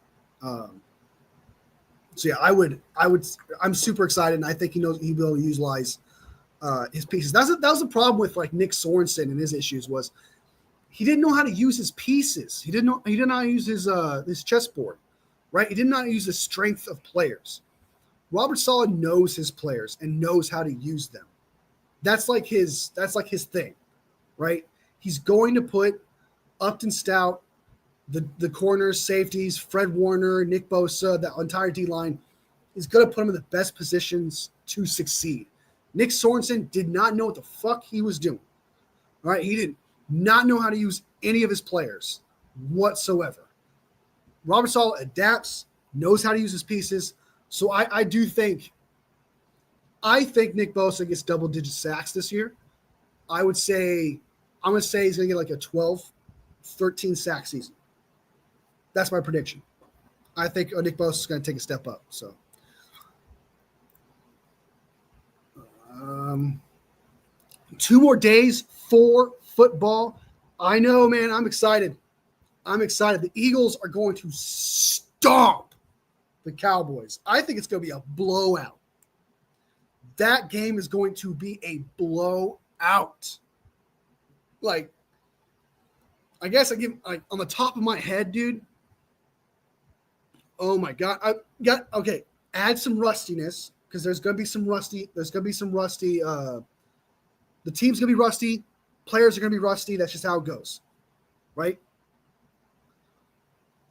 So yeah, I'm super excited, and I think he will utilize his pieces. That was the problem with like Nick Sorensen and his issues was he didn't know how to use his pieces. He didn't know how to use his chessboard, right? He did not use the strength of players. Robert Saleh knows his players and knows how to use them. That's like his thing, right? He's going to put Upton Stout, the corners, safeties, Fred Warner, Nick Bosa, the entire D-line, is going to put him in the best positions to succeed. Nick Sorensen did not know what the fuck he was doing. All right, he did not know how to use any of his players whatsoever. Robert Saleh adapts, knows how to use his pieces. So I think Nick Bosa gets double-digit sacks this year. I'm going to say he's going to get like a 12, 13 sack season. That's my prediction. I think Nick Bosa is going to take a step up. So, 2 more days for football. I know, man. I'm excited. The Eagles are going to stomp the Cowboys. I think it's going to be a blowout. That game is going to be a blowout. Like, I guess I give like on the top of my head, dude. Oh my God. Add some rustiness because there's going to be some rusty. The team's going to be rusty. Players are going to be rusty. That's just how it goes. Right?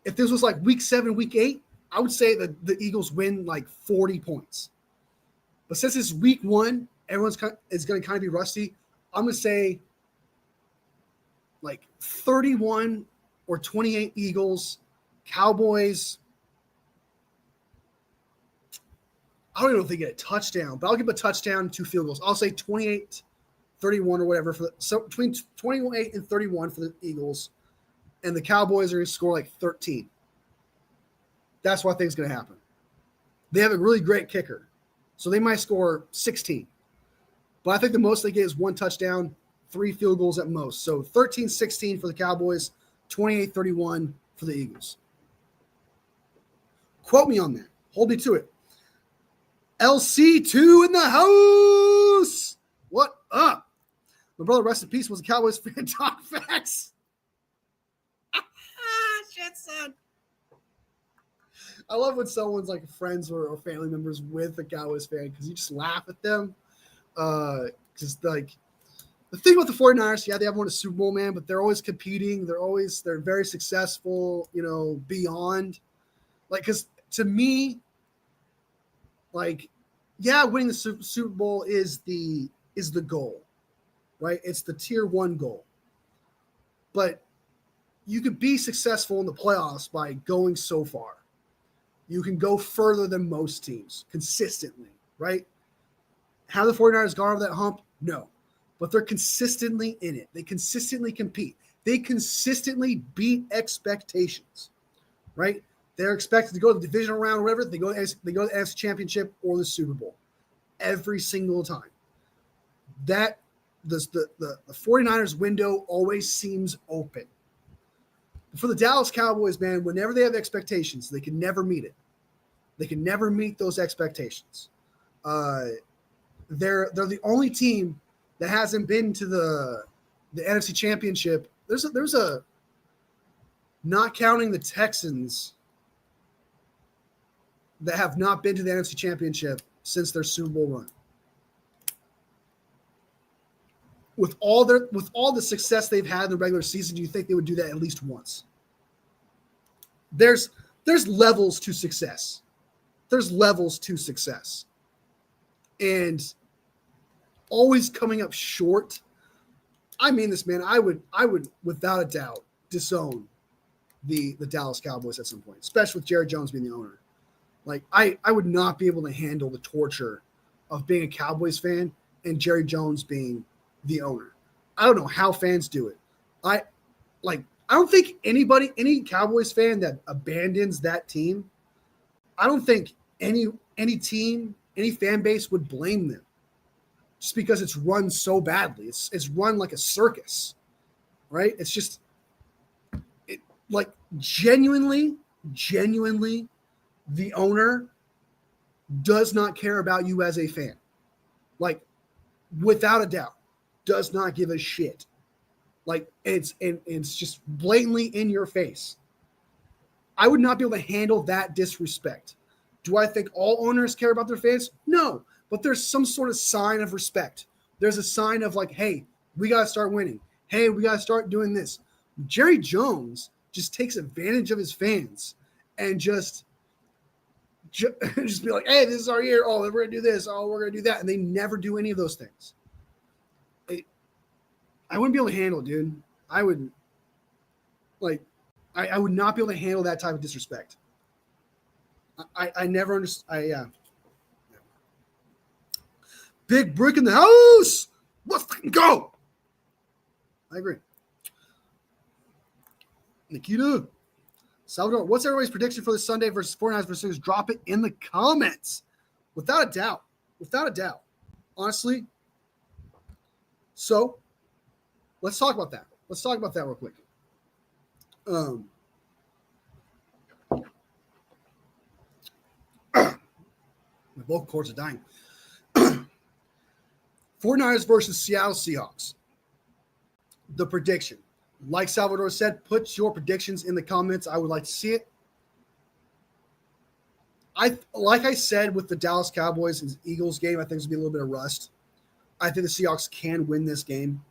If this was like week 7, week 8, I would say that the Eagles win like 40 points. But since it's week 1, everyone's is going to kind of be rusty. I'm going to say like 31 or 28 Eagles, Cowboys. I don't even know if they get a touchdown, but I'll give a touchdown, 2 field goals. I'll say 28-31 or whatever so between 28 and 31 for the Eagles, and the Cowboys are going to score like 13. That's what I think is going to happen. They have a really great kicker, so they might score 16. But I think the most they get is 1 touchdown, 3 field goals at most. So 13-16 for the Cowboys, 28-31 for the Eagles. Quote me on that. Hold me to it. LC2 in the house. What up? My brother, rest in peace, was a Cowboys fan. Talk facts. Shit, son. I love when someone's like friends or family members with a Cowboys fan because you just laugh at them. Just like the thing with the 49ers, yeah, they haven't won a Super Bowl, man, but they're always competing. They're very successful, beyond. Like, because to me, like, yeah, winning the Super Bowl is the goal, right? It's the tier 1 goal. But you could be successful in the playoffs by going so far. You can go further than most teams consistently, right? Have the 49ers gone over that hump? No. But they're consistently in it. They consistently compete. They consistently beat expectations, right? They're expected to go to the divisional round or whatever. They go to the NFC Championship or the Super Bowl every single time. That the 49ers window always seems open. For the Dallas Cowboys, man, whenever they have expectations, they can never meet it. They can never meet those expectations. They're the only team that hasn't been to the NFC Championship. There's a not counting the Texans that have not been to the NFC Championship since their Super Bowl run. With all the success they've had in the regular season, do you think they would do that at least once? There's levels to success. There's levels to success. And always coming up short. I mean this, man. I would without a doubt disown the Dallas Cowboys at some point, especially with Jerry Jones being the owner. Like I would not be able to handle the torture of being a Cowboys fan and Jerry Jones being the owner. I don't know how fans do it. I don't think any Cowboys fan that abandons that team, I don't think any team, any fan base would blame them just because it's run so badly. It's run like a circus, right? It's just genuinely, the owner does not care about you as a fan. Like, without a doubt, does not give a shit. Like, it's just blatantly in your face. I would not be able to handle that disrespect. Do I think all owners care about their fans? No, but there's some sort of sign of respect. There's a sign of like, hey, we got to start winning. Hey, we got to start doing this. Jerry Jones just takes advantage of his fans and just be like, hey, this is our year. Oh, we're going to do this. Oh, we're going to do that. And they never do any of those things. I wouldn't be able to handle it, dude. I would not be able to handle that type of disrespect. I never understand. Yeah. Big brick in the house. Let's fucking go. I agree. Nikita. Salvador, what's everybody's prediction for the Sunday versus 49ers versus? Drop it in the comments. Without a doubt. Without a doubt. Honestly. So, let's talk about that. Let's talk about that real quick. My vocal cords are dying. 49ers versus Seattle Seahawks. The prediction. Like Salvador said, put your predictions in the comments. I would like to see it. Like I said with the Dallas Cowboys and Eagles game, I think there's going to be a little bit of rust. I think the Seahawks can win this game.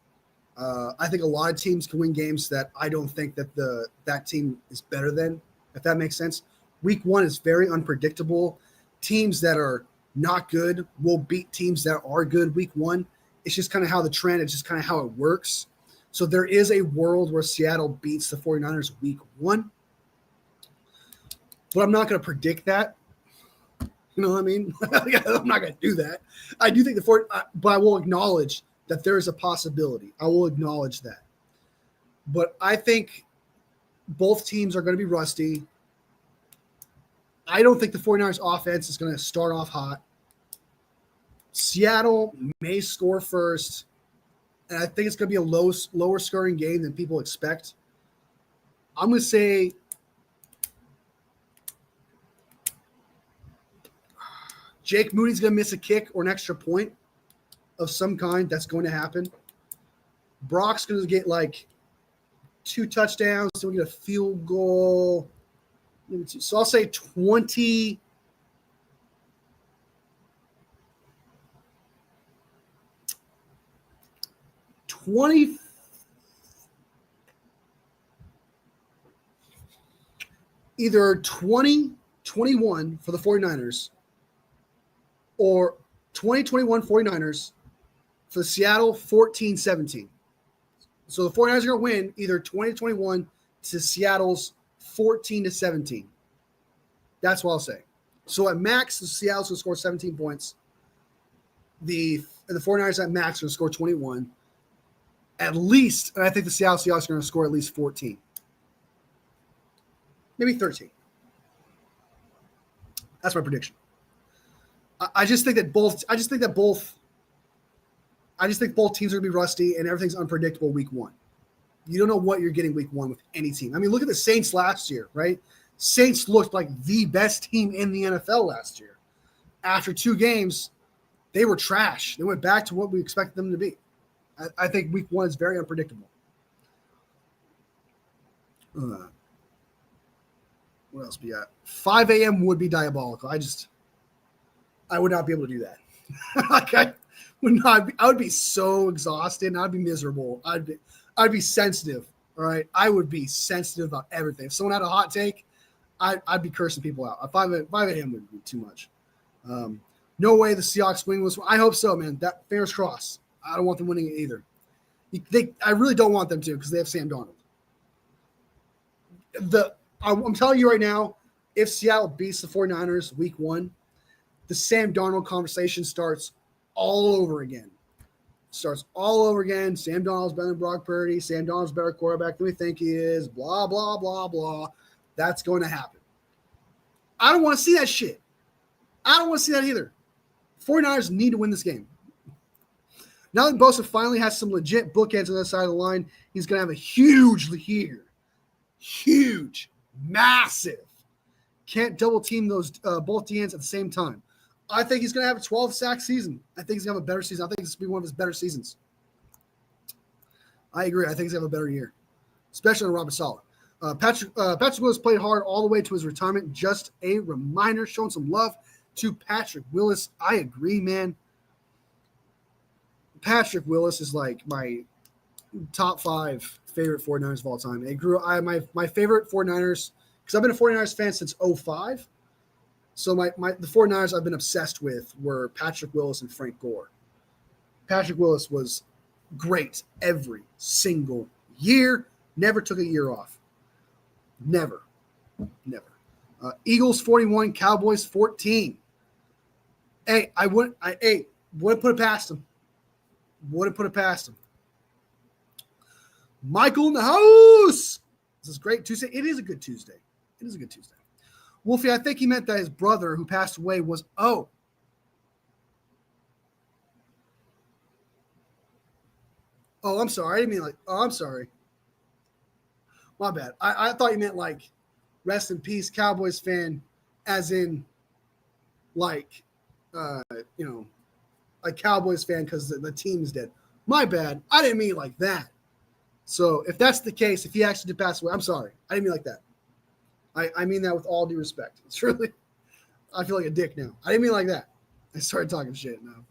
I think a lot of teams can win games that I don't think that that team is better than, if that makes sense. Week 1 is very unpredictable. Teams that are not good will beat teams that are good week 1. It's just kind of how the trend, it's just kind of how it works. So there is a world where Seattle beats the 49ers week 1. But I'm not going to predict that. You know what I mean? I'm not going to do that. I do think but I will acknowledge that there is a possibility. I will acknowledge that. But I think both teams are going to be rusty. I don't think the 49ers offense is going to start off hot. Seattle may score first, and I think it's going to be a lower scoring game than people expect. I'm going to say Jake Moody's going to miss a kick or an extra point of some kind. That's going to happen. Brock's going to get like 2 touchdowns, so we get a field goal. So I'll say 20. Either 20-21 for the 49ers or 20-21 49ers for the Seattle 14-17. So the 49ers are going to win either 20-21 to Seattle's 14-17. That's what I'll say. So at max, the Seattle's going to score 17 points. The 49ers at max are going to score 21. At least, and I think the Seattle Seahawks are going to score at least 14. Maybe 13. That's my prediction. I just think that both I just think both teams are going to be rusty and everything's unpredictable week one. You don't know what you're getting week one with any team. I mean, look at the Saints last year, right? Saints looked like the best team in the NFL last year. After 2 games, they were trash. They went back to what we expected them to be. I think week one is very unpredictable. What else we got? 5 a.m. would be diabolical. I would not be able to do that. Like I would be so exhausted and I'd be miserable. I'd be sensitive. All right. I would be sensitive about everything. If someone had a hot take, I'd be cursing people out. 5 a.m. would be too much. No way the Seahawks win was. I hope so, man. That fingers crossed. I don't want them winning it either. I really don't want them to because they have Sam Darnold. I'm telling you right now, if Seattle beats the 49ers week one, the Sam Darnold conversation starts all over again. Sam Darnold's better than Brock Purdy. Sam Darnold's a better quarterback than we think he is. Blah, blah, blah, blah. That's going to happen. I don't want to see that shit. I don't want to see that either. 49ers need to win this game. Now that Bosa finally has some legit bookends on the other side of the line, he's going to have a huge year. Huge, massive. Can't double team those both DNs at the same time. I think he's going to have a 12-sack season. I think he's going to have a better season. I think this will be one of his better seasons. I agree. I think he's going to have a better year, especially on Robert Saleh. Patrick Willis played hard all the way to his retirement. Just a reminder, showing some love to Patrick Willis. I agree, man. Patrick Willis is like my top 5 favorite 49ers of all time. My favorite 49ers, because I've been a 49ers fan since 2005. So the 49ers I've been obsessed with were Patrick Willis and Frank Gore. Patrick Willis was great every single year. Never took a year off. Never. Eagles 41, Cowboys 14. Hey, wouldn't put it past them. Michael in the house. This is great Tuesday. It is a good Tuesday. Wolfie, I think he meant that his brother who passed away was Oh, I'm sorry. I didn't mean I'm sorry. My bad. I thought you meant like rest in peace Cowboys fan as in like a Cowboys fan because the team's dead. My bad. I didn't mean it like that. So if that's the case, if he actually did pass away, I'm sorry. I didn't mean like that. I mean that with all due respect. It's really, I feel like a dick now. I didn't mean like that. I started talking shit now.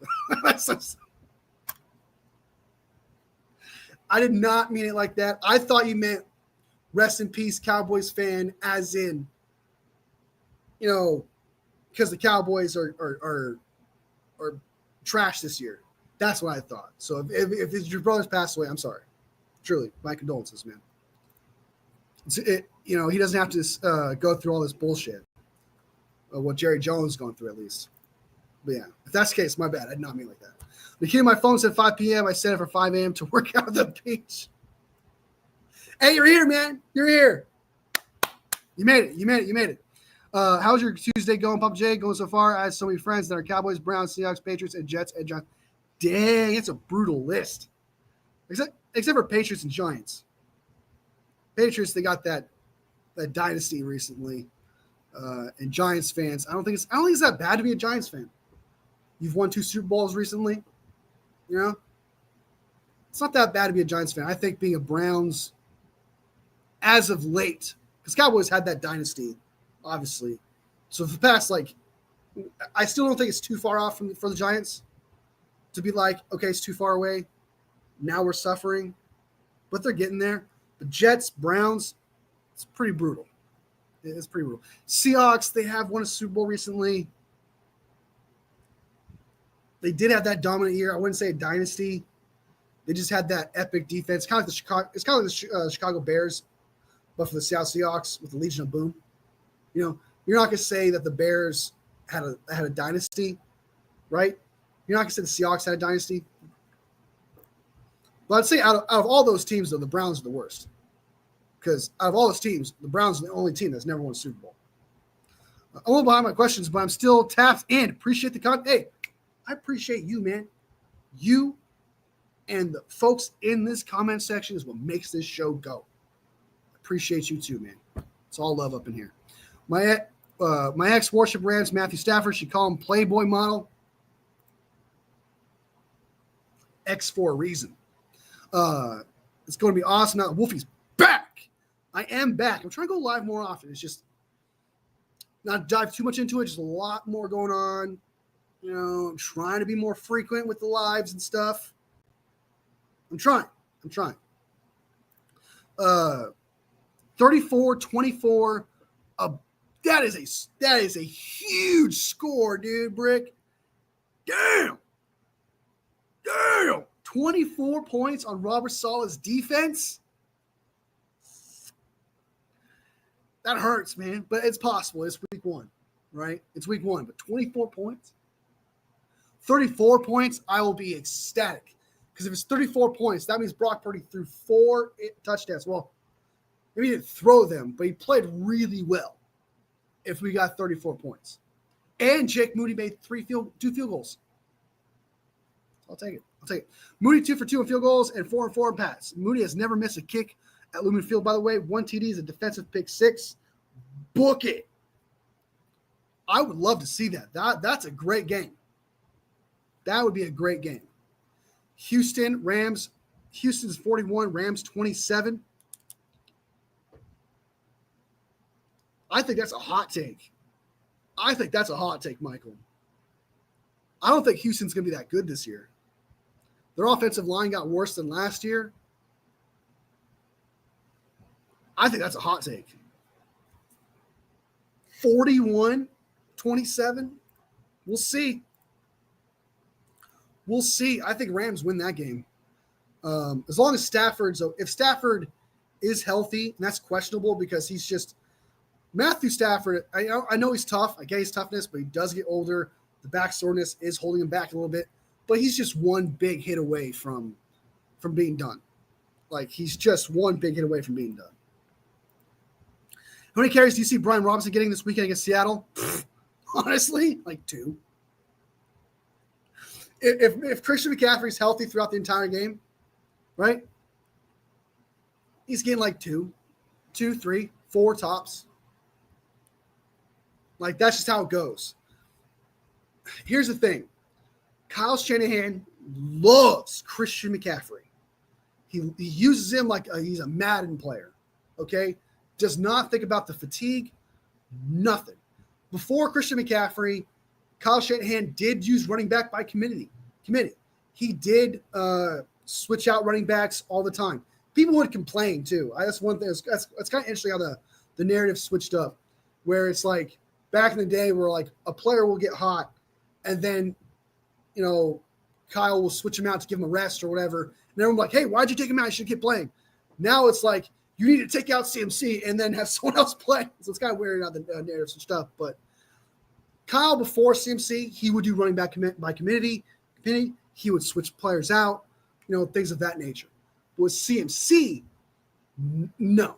I did not mean it like that. I thought you meant rest in peace Cowboys fan as in, because the Cowboys are trash this year. That's what I thought. So if your brother's passed away, I'm sorry. Truly, my condolences, man. He doesn't have to go through all this bullshit. What Jerry Jones is going through, at least. But yeah, if that's the case, my bad. I did not mean like that. The key to my phone said 5 p.m. I set it for 5 a.m. to work out at the beach. Hey, you're here, man. You're here. You made it. How's your Tuesday going, Papa J? Going so far? I have so many friends that are Cowboys, Browns, Seahawks, Patriots, and Jets, and Giants. Dang, it's a brutal list. Except for Patriots and Giants. Patriots, they got that dynasty recently. And Giants fans, I don't think it's that bad to be a Giants fan. You've won 2 Super Bowls recently. It's not that bad to be a Giants fan. I think being a Browns, as of late, because Cowboys had that dynasty, obviously. So for the past, I still don't think it's too far off for the Giants to be like, okay, it's too far away. Now we're suffering. But they're getting there. The Jets, Browns, it's pretty brutal. It's pretty brutal. Seahawks, they have won a Super Bowl recently. They did have that dominant year. I wouldn't say a dynasty. They just had that epic defense. It's kind of like the Chicago Bears, but for the Seattle Seahawks with the Legion of Boom. You're not going to say that the Bears had a dynasty, right? You're not going to say the Seahawks had a dynasty. But I'd say out of all those teams, though, the Browns are the worst. Because out of all those teams, the Browns are the only team that's never won a Super Bowl. I'm a little behind my questions, but I'm still tapped in. Appreciate the content. Hey, I appreciate you, man. You And the folks in this comment section is what makes this show go. Appreciate you too, man. It's all love up in here. My ex worship Rams, Matthew Stafford. She called him Playboy model. X for a reason. It's going to be awesome. Now Wolfie's back. I am back. I'm trying to go live more often. It's just not dive too much into it. Just a lot more going on. You know, I'm trying to be more frequent with the lives and stuff. I'm trying. 34-24. That is a huge score, dude, Brick. Damn. 24 points on Robert Saleh's defense. That hurts, man, but it's possible. It's week 1, right? It's week 1, but 24 points? 34 points, I will be ecstatic. Because if it's 34 points, that means Brock Purdy threw 4 touchdowns. Well, maybe he didn't throw them, but he played really well if we got 34 points. And Jake Moody made 2 field goals. I'll take it. Moody 2 for 2 in field goals and 4 and 4 in pass. Moody has never missed a kick at Lumen Field, by the way. 1 TD is a defensive pick 6. Book it. I would love to see that. That's a great game. That would be a great game. Houston's 41, Rams 27. I think that's a hot take. Michael. I don't think Houston's going to be that good this year. Their offensive line got worse than last year. I think that's a hot take. 41-27. We'll see. I think Rams win that game. As long as if Stafford is healthy, and that's questionable because he's just Matthew Stafford. I know he's tough. I get his toughness, but he does get older. The back soreness is holding him back a little bit, but he's just one big hit away from being done. Like, he's just one big hit away from being done. How many carries do you see Brian Robinson getting this weekend against Seattle? Honestly, like 2. If Christian McCaffrey's healthy throughout the entire game, right? He's getting like 2, 3, 4 tops. Like, that's just how it goes. Here's the thing. Kyle Shanahan loves Christian McCaffrey. He uses him like he's a Madden player, okay? Does not think about the fatigue, nothing. Before Christian McCaffrey, Kyle Shanahan did use running back by committee. He did switch out running backs all the time. People would complain too. That's one thing. That's kind of interesting how the narrative switched up, where it's like back in the day where like a player will get hot and then, you know, Kyle will switch him out to give him a rest or whatever. And everyone's like, hey, why'd you take him out? You should keep playing. Now it's like, you need to take out CMC and then have someone else play. So it's kind of weird how the narrative switched up. But Kyle, before CMC, he would do running back by committee. He would switch players out, you know, things of that nature. But with CMC, no.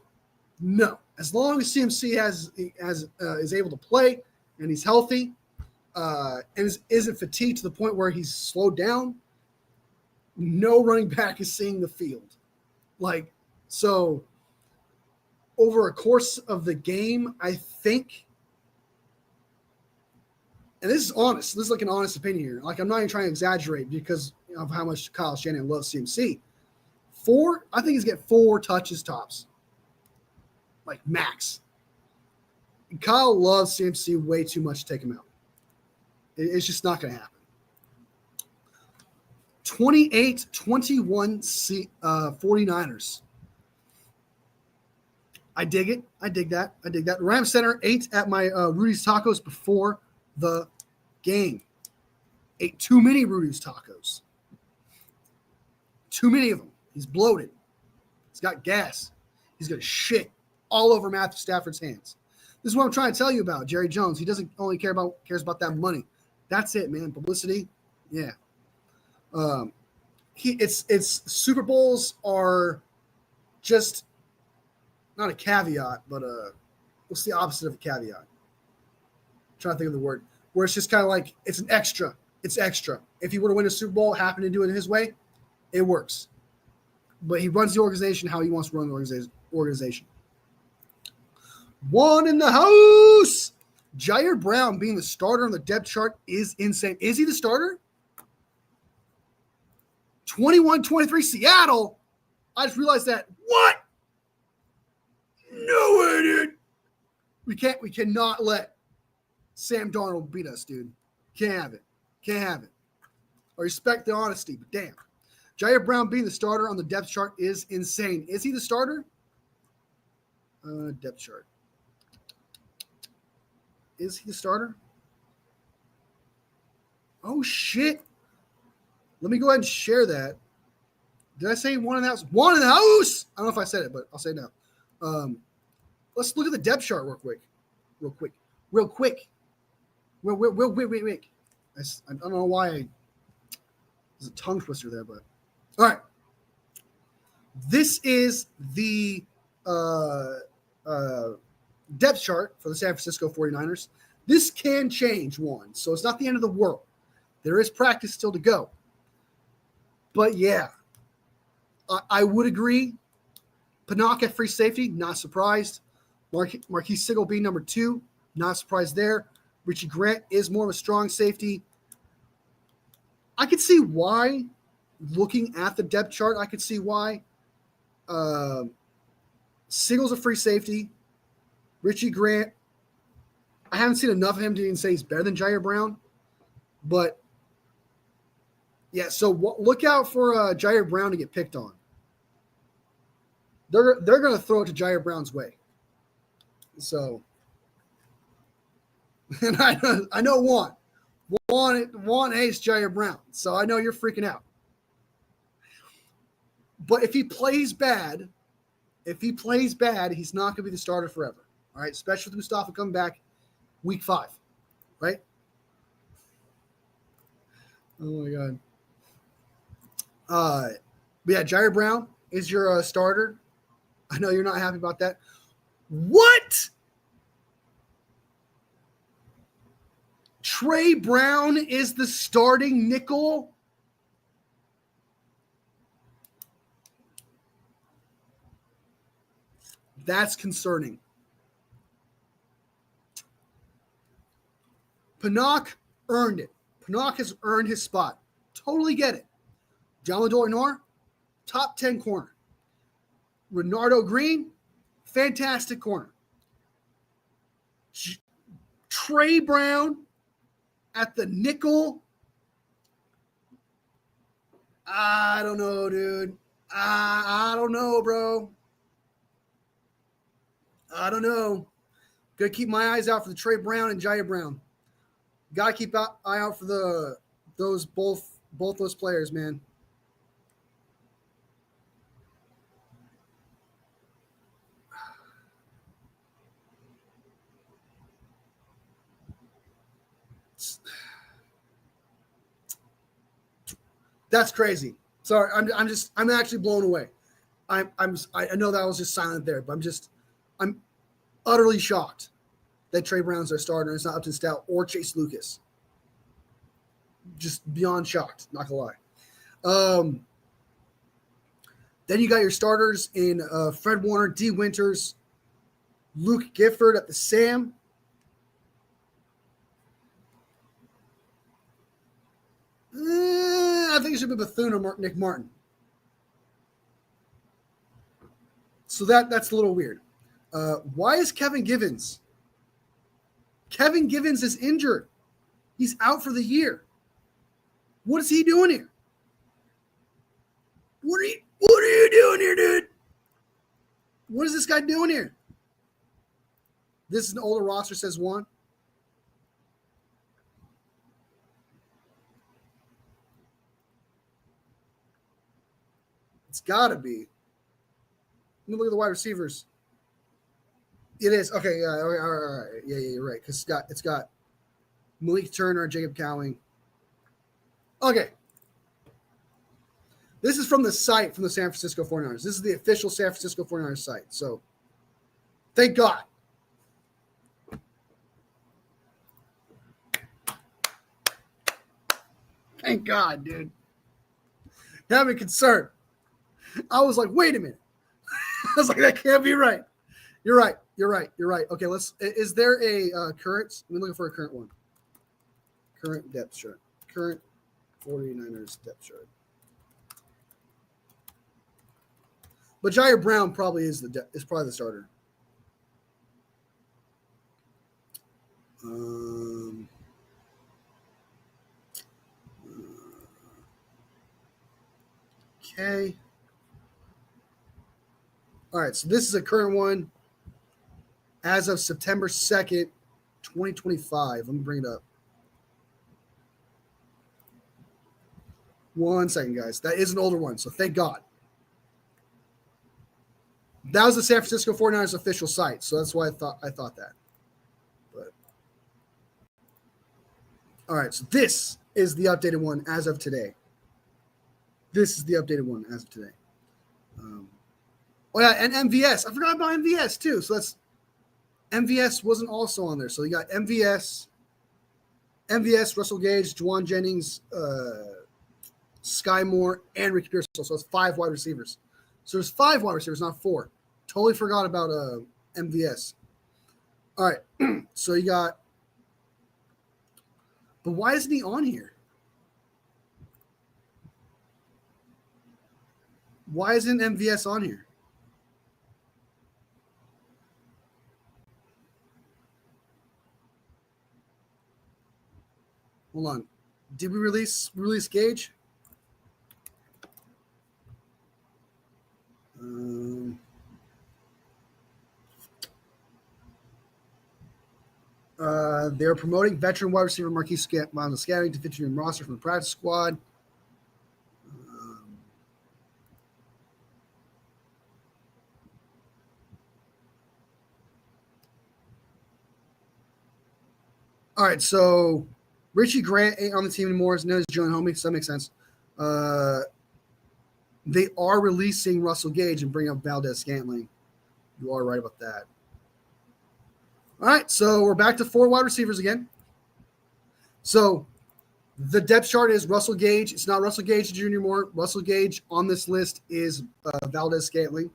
As long as CMC is able to play and he's healthy and isn't fatigued to the point where he's slowed down, no running back is seeing the field. Like, so over a course of the game, I think, and this is honest, this is like an honest opinion here. Like, I'm not even trying to exaggerate because of how much Kyle Shanahan loves CMC. I think he's getting 4 touches tops. Like, max. And Kyle loves CMC way too much to take him out. It's just not going to happen. 28-21 49ers. I dig it. I dig that. Ram Center ate at my Rudy's Tacos before the game. Ate too many Rudy's Tacos. Too many of them. He's bloated. He's got gas. He's going to shit all over Matthew Stafford's hands. This is what I'm trying to tell you about Jerry Jones. He doesn't only cares about that money. That's it, man. Publicity. Yeah. It's Super Bowls are just not a caveat, but what's the opposite of a caveat? I'm trying to think of the word. Where it's just kind of like it's an extra. It's extra. If he were to win a Super Bowl, happen to do it his way, It works. But he runs the organization how he wants to run the organization. One in the house. Jair Brown being the starter on the depth chart is insane. Is he the starter? 21-23 Seattle. I just realized that. What? No, I didn't. We cannot let Sam Darnold beat us, dude. Can't have it. Can't have it. I respect the honesty, but damn. Jair Brown being the starter on the depth chart is insane. Is he the starter? Depth chart. Is he the starter? Oh, shit. Let me go ahead and share that. Did I say one in the house? One in the house! I don't know if I said it, but I'll say it now. Let's look at the depth chart real quick. Real quick. I don't know why there's a tongue twister there, but all right. This is the depth chart for the San Francisco 49ers. This can change one, so it's not the end of the world. There is practice still to go. But yeah, I would agree. Pinnock at free safety, not surprised. Marquise Sigel being number 2, not surprised there. Richie Grant is more of a strong safety. I could see why, looking at the depth chart, I could see why. Sigel's a free safety. Richie Grant, I haven't seen enough of him to even say he's better than Jair Brown. But, yeah, so look out for Jair Brown to get picked on. They're going to throw it to Jair Brown's way. So, and I know one hates Jair Brown, so I know you're freaking out. But if he plays bad, he's not going to be the starter forever. All right, especially with Mustafa coming back week 5, right? Oh my God. But yeah, Jair Brown is your starter. I know you're not happy about that. What? Trey Brown is the starting nickel? That's concerning. Pinnock earned it. Pinnock has earned his spot. Totally get it. John Lador, top 10 corner. Renardo Green, fantastic corner. Trey Brown at the nickel. I don't know, dude. I don't know, bro. I don't know. Gotta keep my eyes out for the Trey Brown and Jair Brown. Gotta keep eye out for both those players, man. That's crazy. Sorry, I'm actually blown away. I know that I was just silent there, but I'm utterly shocked that Trey Brown's our starter. It's not Upton Stout or Chase Lucas. Just beyond shocked, not gonna lie. Then you got your starters in Fred Warner, D. Winters, Luke Gifford at the Sam. I think it should be Bethune or Nick Martin. So that's a little weird. Why is Kevin Givens? Kevin Givens is injured. He's out for the year. What is he doing here? What are you doing here, dude? What is this guy doing here? This is an older roster, says one. It's got to be. Let me look at the wide receivers. It is. Okay, yeah, all right. Yeah, you're right. Because it's got Malik Turner, Jacob Cowing. Okay. This is from the site from the San Francisco 49ers. This is the official San Francisco 49ers site. So, thank God. Thank God, dude. had me concerned. I was like, wait a minute. I was like, that can't be right. You're right. Okay, is there a current? I'm looking for a current one. Current depth chart. Current 49ers depth chart. But Jair Brown probably is probably the starter. Okay. All right, so this is a current one as of September 2nd, 2025. Let me bring it up. 1 second, guys. That is an older one, so thank God. That was the San Francisco 49ers official site, so that's why I thought that. But all right, so this is the updated one as of today. Oh yeah, and MVS. I forgot about MVS too. So MVS wasn't also on there. So you got MVS, Russell Gage, Juwan Jennings, Sky Moore, and Ricky Pierce. So it's 5 wide receivers. So there's 5 wide receivers, not 4. Totally forgot about MVS. All right, so you got. But why isn't he on here? Why isn't MVS on here? Hold on. Did we release Gage? They're promoting veteran wide receiver Marquise Scouting to 15-man roster from the practice squad. All right, so Richie Grant ain't on the team anymore. His name is Jalen Homie, so that makes sense. They are releasing Russell Gage and bring up Valdez Scantling. You are right about that. All right, so we're back to 4 wide receivers again. So the depth chart is Russell Gage. It's not Russell Gage Jr. anymore. Russell Gage on this list is Valdez Scantling.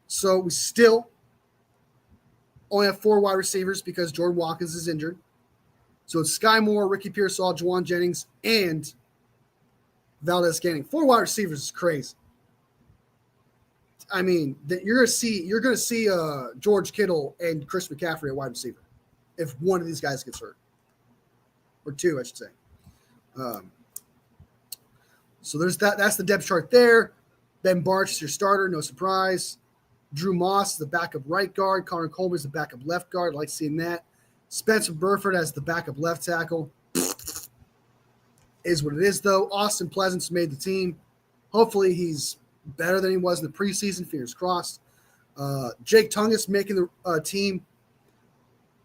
So we still only have 4 wide receivers because Jordan Watkins is injured. So it's Sky Moore, Ricky Pearsall, Juwan Jennings, and Valdez Scantling. 4 wide receivers is crazy. I mean, you're gonna see George Kittle and Chris McCaffrey at wide receiver if one of these guys gets hurt, or 2, I should say. So there's that. That's the depth chart there. Ben Barch is your starter, no surprise. Drew Moss is the backup right guard. Connor Coleman is the backup left guard. I like seeing that. Spencer Burford as the backup left tackle. Is what it is, though. Austin Pleasant's made the team. Hopefully he's better than he was in the preseason. Fingers crossed. Jake Tungus making the team.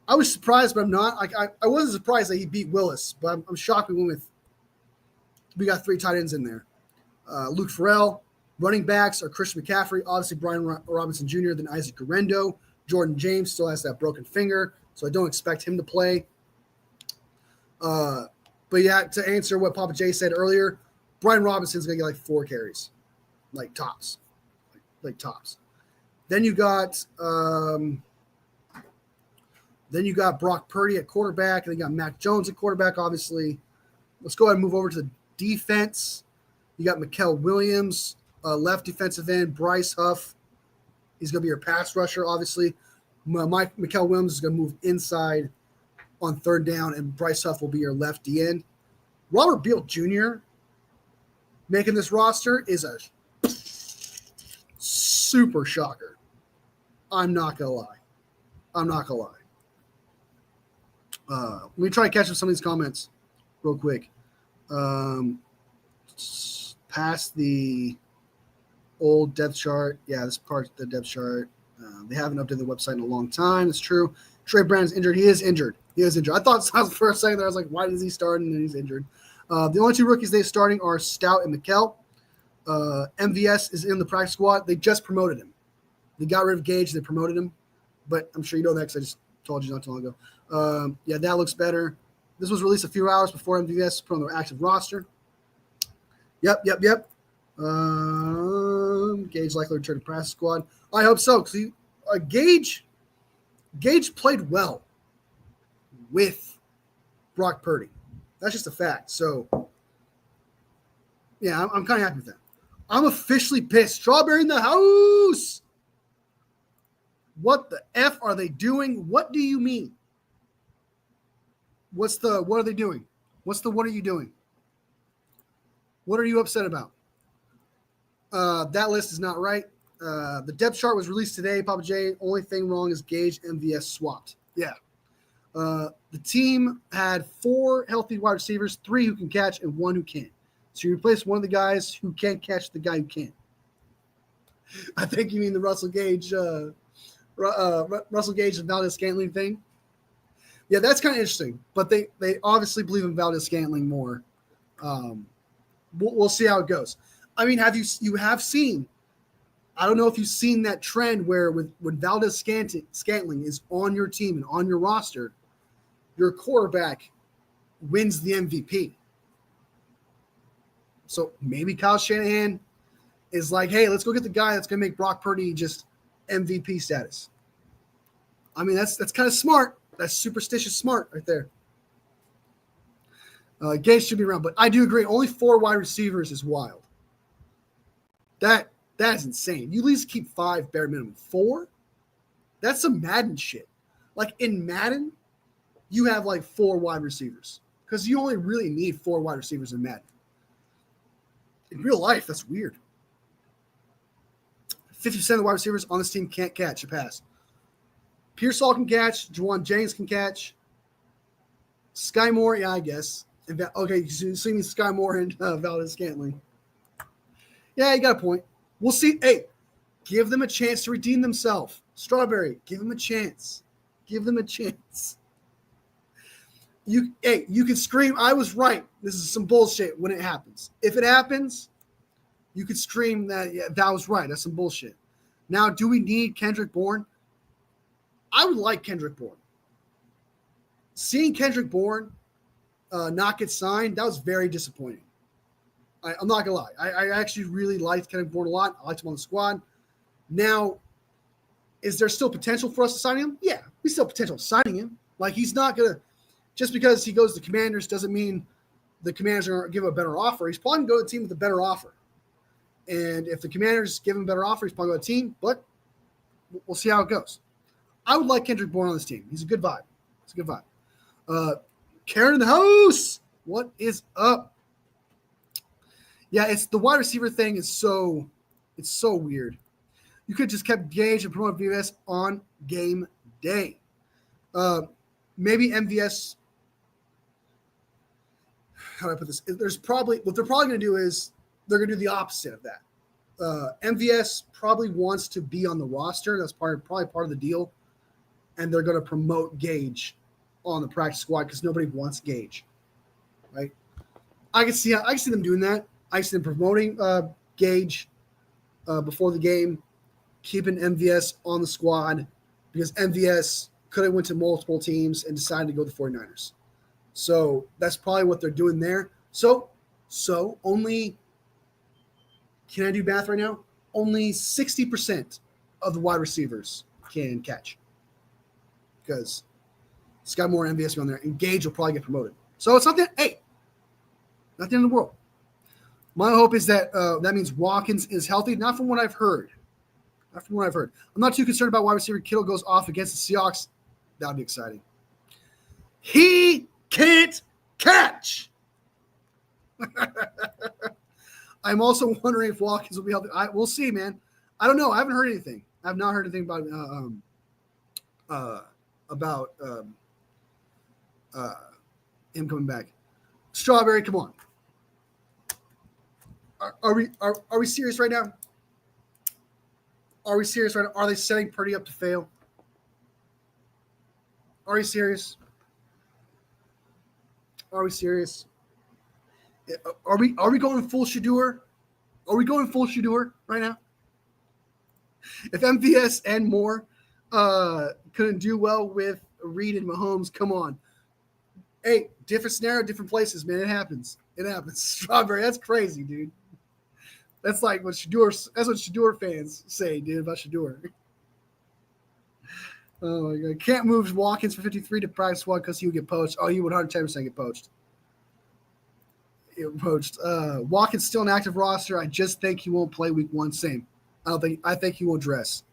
I was surprised, but I'm not. I wasn't surprised that he beat Willis, but I'm shocked we got 3 tight ends in there. Luke Farrell. Running backs are Christian McCaffrey, obviously Brian Robinson Jr., then Isaac Guerrero. Jordan James still has that broken finger, so I don't expect him to play. But yeah, to answer what Papa J said earlier, Brian Robinson's going to get like 4 carries, like tops. Like tops. Then you got Brock Purdy at quarterback, and then you got Mac Jones at quarterback, obviously. Let's go ahead and move over to the defense. You got Mikael Williams, left defensive end, Bryce Huff. He's going to be your pass rusher, obviously. Mikael Williams is going to move inside on 3rd down, and Bryce Huff will be your left D end. Robert Beal Jr. making this roster is a super shocker. I'm not going to lie. Let me try to catch up some of these comments real quick. Past the old depth chart. Yeah, this part of the depth chart. They haven't updated the website in a long time. It's true. Trey Brown's injured. He is injured. I thought for a second there, I was like, why is he starting? And he's injured. The only 2 rookies they're starting are Stout and McKell. MVS is in the practice squad. They just promoted him. They got rid of Gage. They promoted him. But I'm sure you know that because I just told you not too long ago. Yeah, that looks better. This was released a few hours before MVS put on their active roster. Yep. Gage likely to return to practice squad. I hope so. Because Gage played well with Brock Purdy. That's just a fact. So, yeah, I'm kind of happy with that. I'm officially pissed. Strawberry in the house. What the F are they doing? What do you mean? What are they doing? What are you doing? What are you upset about? That list is not right. The depth chart was released today, Papa J. Only thing wrong is Gage MVS swapped. Yeah. The team had 4 healthy wide receivers, 3 who can catch and 1 who can't. So you replace one of the guys who can't catch the guy who can. I think you mean the Russell Gage and Valdez-Scantling thing. Yeah, that's kind of interesting. But they obviously believe in Valdez-Scantling more. We'll see how it goes. I mean, you have seen? I don't know if you've seen that trend where when Valdez-Scantling is on your team and on your roster, your quarterback wins the MVP. So maybe Kyle Shanahan is like, hey, let's go get the guy that's going to make Brock Purdy just MVP status. I mean, that's kind of smart. That's superstitious smart right there. Gage should be around, but I do agree. Only 4 wide receivers is wild. That is insane. You at least keep 5 bare minimum. 4? That's some Madden shit. Like in Madden, you have like 4 wide receivers because you only really need 4 wide receivers in Madden. In real life, that's weird. 50% of the wide receivers on this team can't catch a pass. Pearsall can catch. Juwan Jennings can catch. Sky Moore, yeah, I guess. Okay, so you mean Sky Moore and Valdez-Scantling. Yeah, you got a point. We'll see. Hey, give them a chance to redeem themselves. Strawberry, give them a chance. Give them a chance. You can scream, I was right. This is some bullshit when it happens. If it happens, you could scream that was right. That's some bullshit. Now, do we need Kendrick Bourne? I would like Kendrick Bourne. Seeing Kendrick Bourne not get signed, that was very disappointing. I'm not going to lie. I actually really liked Kendrick Bourne a lot. I liked him on the squad. Now, is there still potential for us to sign him? Yeah, we still have potential signing him. Like, he's not going to – just because he goes to the Commanders doesn't mean the Commanders are going to give him a better offer. He's probably going to go to a team with a better offer. And if the Commanders give him a better offer, he's probably going to a team. But we'll see how it goes. I would like Kendrick Bourne on this team. He's a good vibe. It's a good vibe. Karen in the house. What is up? Yeah, it's the wide receiver thing is so weird. You could just kept Gage and promote VS on game day. Maybe MVS. How do I put this? There's probably what they're probably going to do is they're going to do the opposite of that. MVS probably wants to be on the roster. That's probably part of the deal, and they're going to promote Gage on the practice squad because nobody wants Gage, right? I can see them doing that. I see them promoting Gage before the game, keeping MVS on the squad because MVS could have went to multiple teams and decided to go to the 49ers. So that's probably what they're doing there. So only, can I do math right now? Only 60% of the wide receivers can catch because Sky Moore and MVS will be on there, and Gage will probably get promoted. So it's not the end of the world. My hope is that that means Watkins is healthy, not from what I've heard. I'm not too concerned about wide receiver Kittle goes off against the Seahawks. That would be exciting. He can't catch. I'm also wondering if Watkins will be healthy. We'll see, man. I don't know. I haven't heard anything. I have not heard anything about him coming back. Strawberry, come on. Are we serious right now? Are we serious right now? Are they setting Purdy up to fail? Are you serious? Are we serious? Are we going full Shador? Are we going full Shador right now? If MVS and Moore couldn't do well with Reed and Mahomes, come on. Hey, different scenario, different places, man. It happens. It happens. Strawberry. That's crazy, dude. That's like what Shador. That's what Shador fans say, dude, about Shador. Oh my god! Can't move Watkins for 53 to practice squad because he would get poached. Oh, he would 110% get poached. Watkins still an active roster. I just think he won't play week 1. Same. I think he will dress.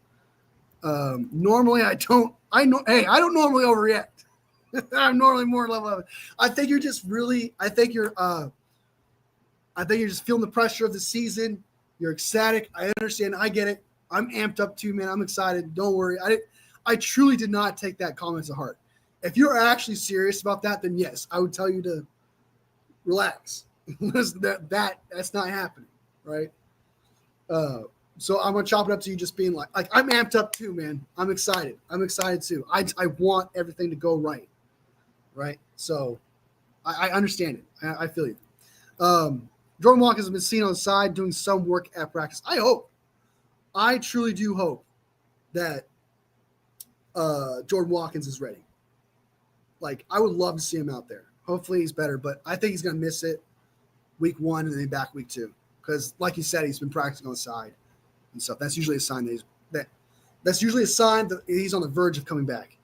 Normally I don't. I know. Hey, I don't normally overreact. I'm normally more level 11. I think you're just really. I think you're just feeling the pressure of the season. You're ecstatic. I understand. I get it. I'm amped up too, man. I'm excited. Don't worry. I truly did not take that comment to heart. If you're actually serious about that, then yes, I would tell you to relax. That's not happening, right? So I'm gonna chop it up to you just being like I'm amped up too, man. I'm excited. I'm excited too. I want everything to go right, right? So I understand it. I feel you. Jordan Watkins has been seen on the side doing some work at practice. I truly do hope that Jordan Watkins is ready. Like, I would love to see him out there. Hopefully he's better, but I think he's going to miss it week 1 and then back week 2. Because, like you said, he's been practicing on the side and stuff. That's usually a sign that's usually a sign that he's on the verge of coming back.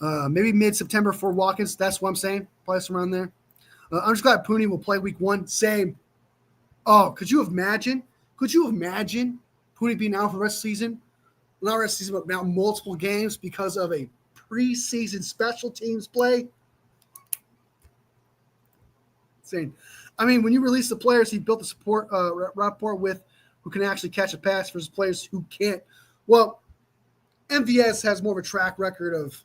Maybe mid-September for Watkins. That's what I'm saying. Probably somewhere around there. I'm just glad Pooney will play week 1. Same. Oh, could you imagine? Pooney being out for the rest of the season? Not rest of the season, but now multiple games because of a preseason special teams play. Insane. I mean, when you release the players he built the support rapport with who can actually catch a pass versus players who can't. Well, MVS has more of a track record of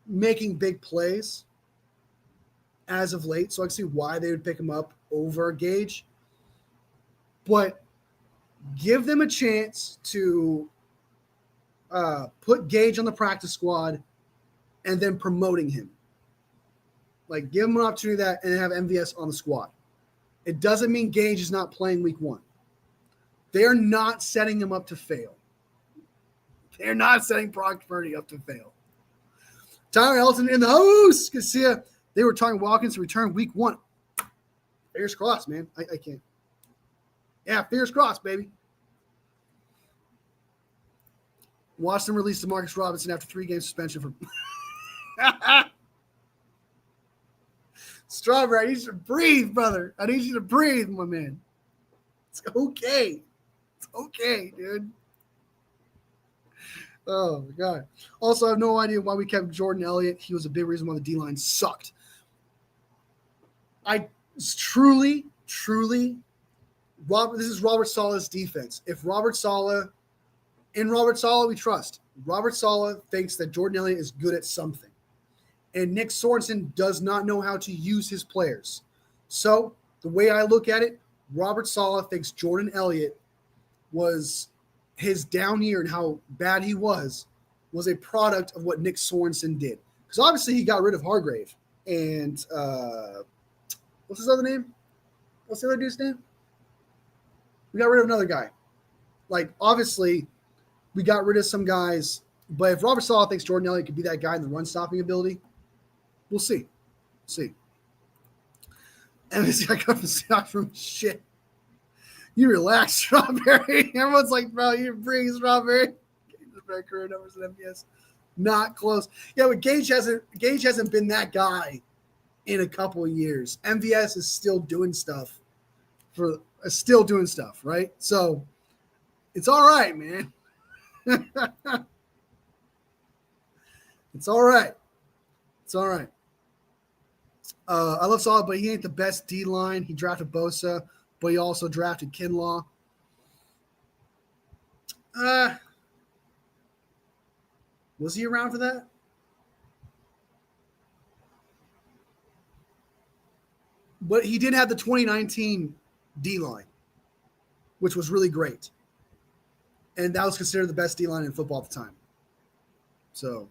making big plays as of late, so I can see why they would pick him up over Gage. But give them a chance to put Gage on the practice squad and then promoting him. Like, give him an opportunity that and have MVS on the squad. It doesn't mean Gage is not playing week 1. They are not setting him up to fail. They're not setting Brock Purdy up to fail. Tyler Elton in the house. Good to see you. They were talking Watkins to return week 1. Fingers crossed, man. I can't. Yeah, fingers crossed, baby. Watch them release DeMarcus Robinson after 3-game suspension for Strawberry. I need you to breathe, brother. I need you to breathe, my man. It's okay. It's okay, dude. Oh, my God. Also, I have no idea why we kept Jordan Elliott. He was a big reason why the D-line sucked. This is Robert Saleh's defense. If Robert Saleh we trust. Robert Saleh thinks that Jordan Elliott is good at something. And Nick Sorensen does not know how to use his players. So the way I look at it, Robert Saleh thinks Jordan Elliott was his down year and how bad he was a product of what Nick Sorensen did. Because obviously he got rid of Hargrave. And what's his other name? What's the other dude's name? We got rid of another guy. Like, obviously, we got rid of some guys. But if Robert Saleh thinks Jordan Elliott could be that guy in the run-stopping ability, we'll see. And this guy comes from shit. You relax, Strawberry. Everyone's like, bro, you bring Strawberry. Gage's career numbers in MVS. Not close. Yeah, but Gage hasn't been that guy in a couple of years. MVS is still doing stuff, right? So it's all right, man. It's all right. I love Solid, but he ain't the best D-line. He drafted Bosa, but he also drafted Kinlaw. Was he around for that? But he did have the 2019 D-line, which was really great. And that was considered the best D-line in football at the time. So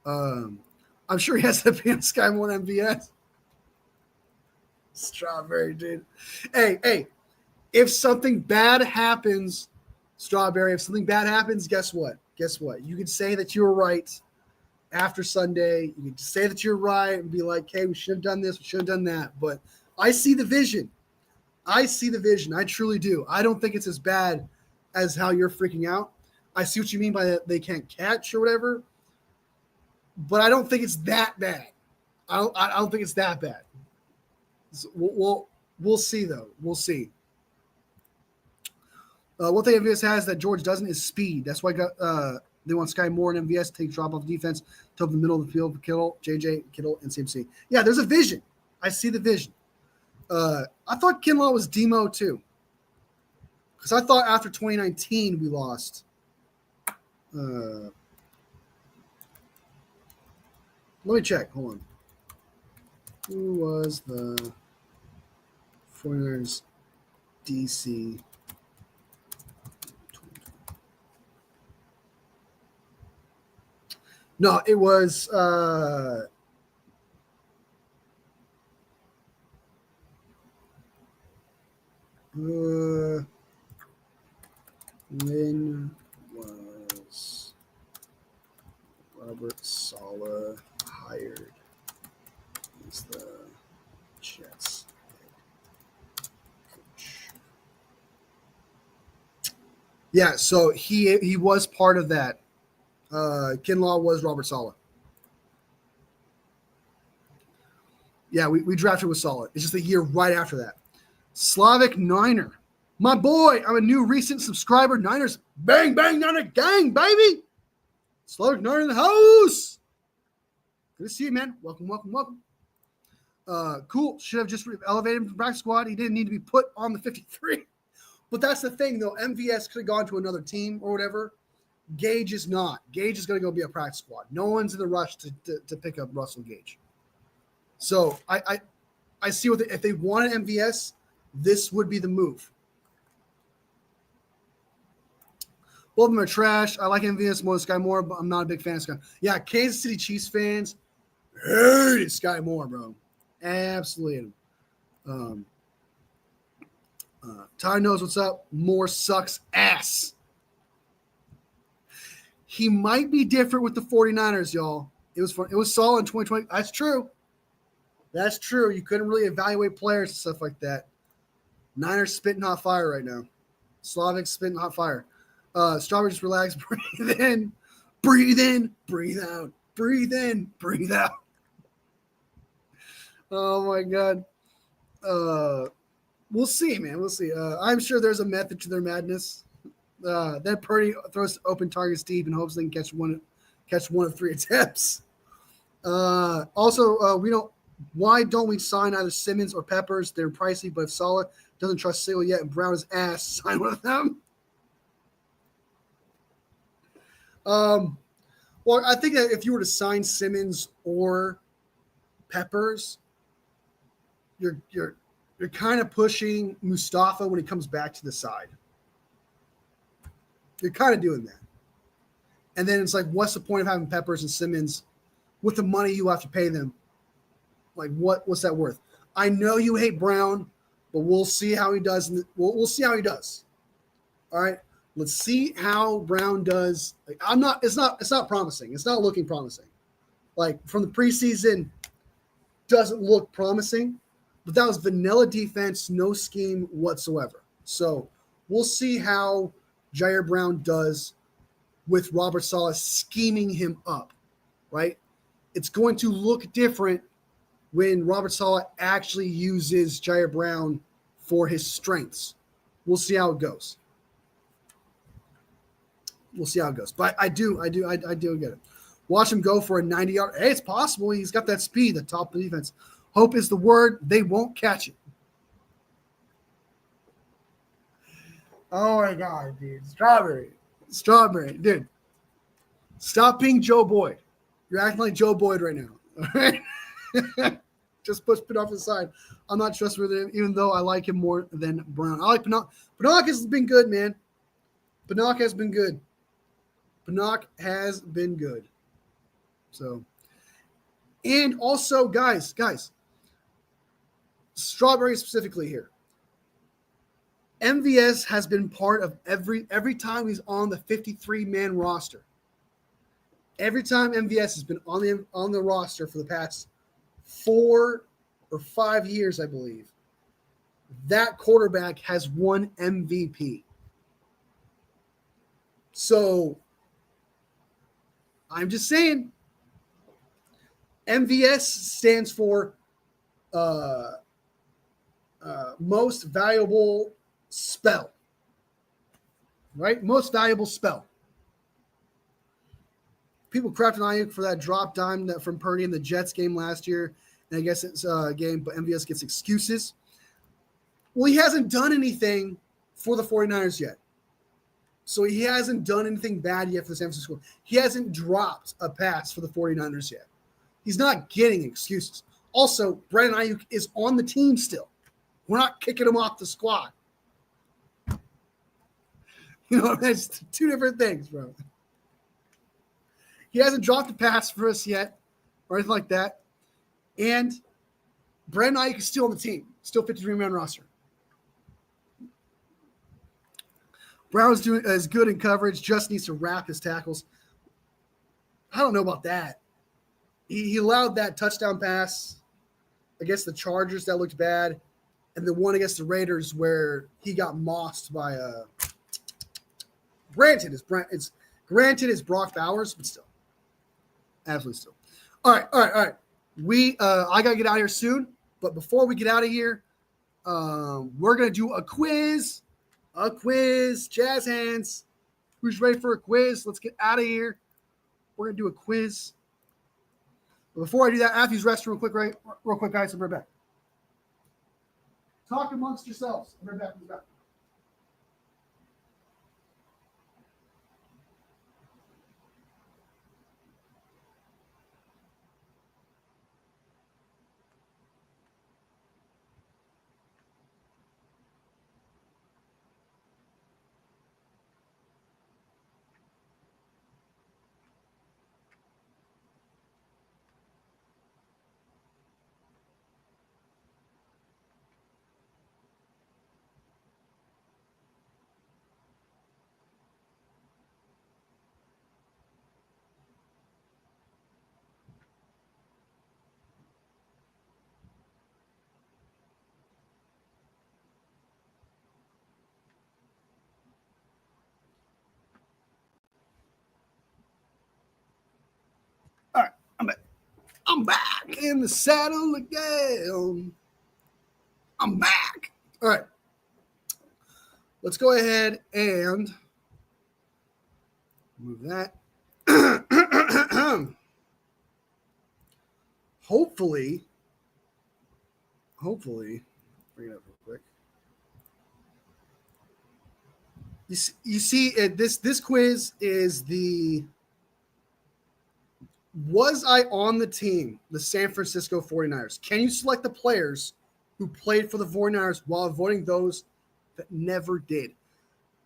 I'm sure he has the Pam Sky One MVS. Strawberry, dude. Hey, if something bad happens, Strawberry, guess what? You can say that you were right after Sunday. You can say that you're right and be like, hey, we should have done this, we should have done that. But I see the vision. I see the vision. I truly do. I don't think it's as bad as how you're freaking out. I see what you mean by that they can't catch or whatever, but I don't think it's that bad. I don't think it's that bad. So we'll see though. We'll see. One thing MVS has that George doesn't is speed. That's why they want Sky Moore and MVS to take drop off defense to the middle of the field for Kittle, JJ, Kittle, and CMC. Yeah, there's a vision. I see the vision. I thought Kinlaw was demo too, because I thought after 2019 we lost. Let me check. Hold on. Who was the 49ers DC? No, it was when was Robert Saleh hired as the Jets head coach? Yeah, so he was part of that. Kinlaw was Robert Saleh. Yeah, we drafted with Saleh. It's just a year right after that. Slavic Niner. My boy, I'm a new recent subscriber. Niners, bang, bang, Niner gang, baby. Slavic Niner in the house. Good to see you, man. Welcome, welcome, welcome. Cool. Should have just elevated him from practice squad. He didn't need to be put on the 53. But that's the thing, though. MVS could have gone to another team or whatever. Gage is not. Gage is going to go be a practice squad. No one's in the rush to pick up Russell Gage. So I see what if they wanted MVS, this would be the move. Both of them are trash. I like MVS more than Sky Moore, but I'm not a big fan of Sky. Yeah, Kansas City Chiefs fans hated Sky Moore, bro. Absolutely. Ty knows what's up. Moore sucks ass. He might be different with the 49ers, y'all. It was fun. It was solid in 2020. That's true. That's true. You couldn't really evaluate players and stuff like that. Niners spitting hot fire right now. Slavic spitting hot fire. Strawberry, just relax, breathe in, breathe out, breathe in, breathe out. Oh my God. We'll see, man. We'll see. I'm sure there's a method to their madness. Then Purdy throws open targets deep and hopes they can catch one of 3 attempts. Also, why don't we sign either Simmons or Peppers? They're pricey, but if Saleh doesn't trust Sale yet and Brown is ass, sign one of them. Well, I think that if you were to sign Simmons or Peppers, you're kind of pushing Mustafa when he comes back to the side. You're kind of doing that. And then it's like, what's the point of having Peppers and Simmons with the money you have to pay them? Like, what's that worth? I know you hate Brown, but we'll see how he does. We'll see how he does. All right. Let's see how Brown does. Like, it's not promising. It's not looking promising. Like, from the preseason, doesn't look promising. But that was vanilla defense, no scheme whatsoever. So we'll see how Jair Brown does with Robert Saleh scheming him up, right? It's going to look different when Robert Saleh actually uses Jair Brown for his strengths. We'll see how it goes. We'll see how it goes. But I do get it. Watch him go for a 90-yard. Hey, it's possible. He's got that speed, the top of the defense. Hope is the word. They won't catch it. Oh, my God, dude. Strawberry. Dude, stop being Joe Boyd. You're acting like Joe Boyd right now. All right? Just push Pinnock to the side. I'm not trustworthy, even though I like him more than Brown. I like Pinnock. Pinnock has been good, man. Pinnock has been good. So, and also, guys, Strawberry specifically here. MVS has been part of every time he's on the 53-man roster. Every time MVS has been on the roster for the past 4 or 5 years, I believe, that quarterback has won MVP. So I'm just saying, MVS stands for uh, most valuable spell, right? Most valuable spell. People crapped on Ayuk for that drop dime from Purdy in the Jets game last year. And I guess it's a game, but MVS gets excuses. Well, he hasn't done anything for the 49ers yet. So he hasn't done anything bad yet for the San Francisco. He hasn't dropped a pass for the 49ers yet. He's not getting excuses. Also, Brandon Ayuk is on the team still. We're not kicking him off the squad. You know, that's two different things, bro. He hasn't dropped a pass for us yet or anything like that. And Brandon Ayuk is still on the team, still 53-man roster. Brown's doing as good in coverage, just needs to wrap his tackles. I don't know about that. He allowed that touchdown pass against the Chargers that looked bad, and the one against the Raiders where he got mossed by granted it's Brock Bowers, but still. Absolutely still. All right. I gotta get out of here soon, but before we get out of here, we're gonna do a quiz. Jazz hands. Who's ready for a quiz? Let's get out of here. We're gonna do a quiz. But before I do that, I have to use the restroom real quick, guys. I'll be right back. Talk amongst yourselves. I'll be right back. All right, I'm back in the saddle again. I'm back. All right. Let's go ahead and move that. Hopefully, bring it up real quick. You see, this quiz is the was I on the team, the San Francisco 49ers? Can you select the players who played for the 49ers while avoiding those that never did?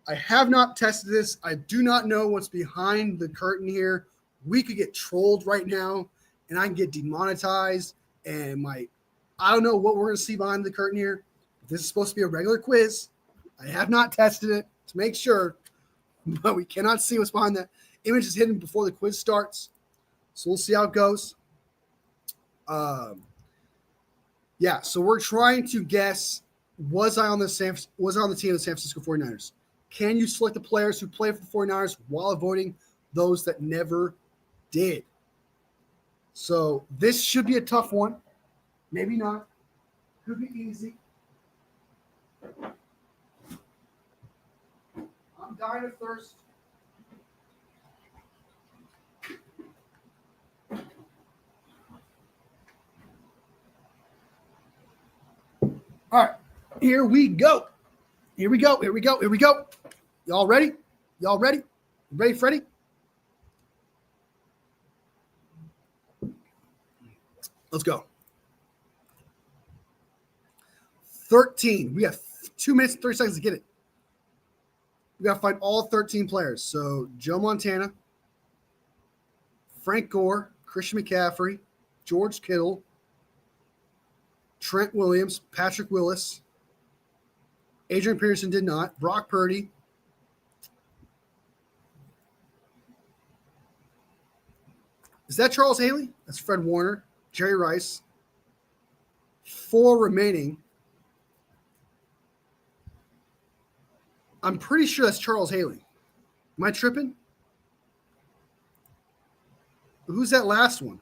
I have not tested this. I do not know what's behind the curtain here. We could get trolled right now, and I can get demonetized. And I don't know what we're going to see behind the curtain here. This is supposed to be a regular quiz. I have not tested it to make sure, but we cannot see what's behind that. Image is hidden before the quiz starts, so we'll see how it goes. Yeah, so we're trying to guess, was I on the team of the San Francisco 49ers? Can you select the players who played for the 49ers while avoiding those that never did? So this should be a tough one. Maybe not. Could be easy. I'm dying of thirst. All right, here we go. Y'all ready? Ready, Freddie? Let's go. 13. We have 2 minutes and 30 seconds to get it. We got to find all 13 players. So Joe Montana, Frank Gore, Christian McCaffrey, George Kittle, Trent Williams, Patrick Willis, Adrian Peterson did not, Brock Purdy, is that Charles Haley? That's Fred Warner, Jerry Rice, 4 remaining. I'm pretty sure that's Charles Haley. Am I tripping? Who's that last one?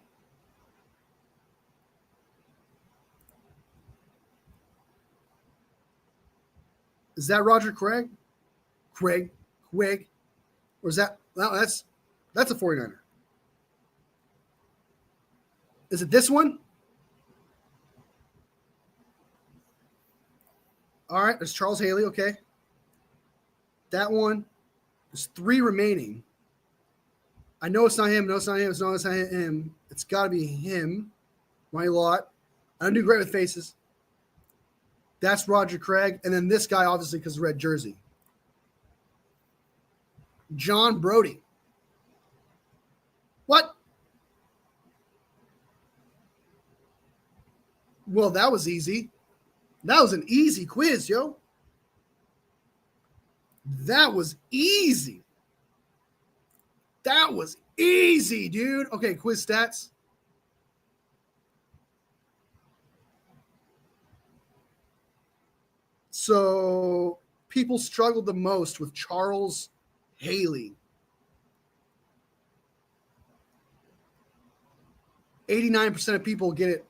Is that Roger Craig? Craig? Or is that – no, that's a 49er. Is it this one? All right, there's Charles Haley. Okay. That one. There's 3 remaining. I know it's not him. No, it's not him. It's not him. It's got to be him. My lot. I don't do great with faces. That's Roger Craig. And then this guy, obviously, because of red jersey. John Brody. What? Well, that was easy. That was an easy quiz, yo. That was easy. That was easy, dude. Okay, quiz stats. So people struggled the most with Charles Haley. 89% of people get it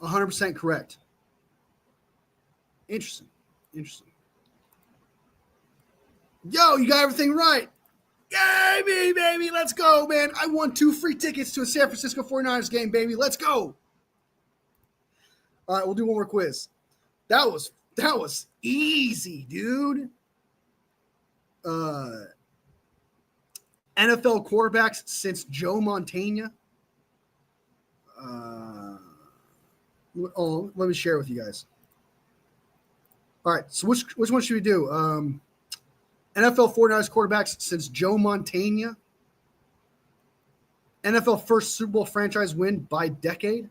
100% correct. Interesting. Yo, you got everything right. Yay, me, baby. Let's go, man. I won 2 free tickets to a San Francisco 49ers game, baby. Let's go. All right, we'll do one more quiz. That was easy, dude. NFL quarterbacks since Joe Montana. Let me share it with you guys. All right, so which one should we do? NFL 49ers quarterbacks since Joe Montana. NFL first Super Bowl franchise win by decade.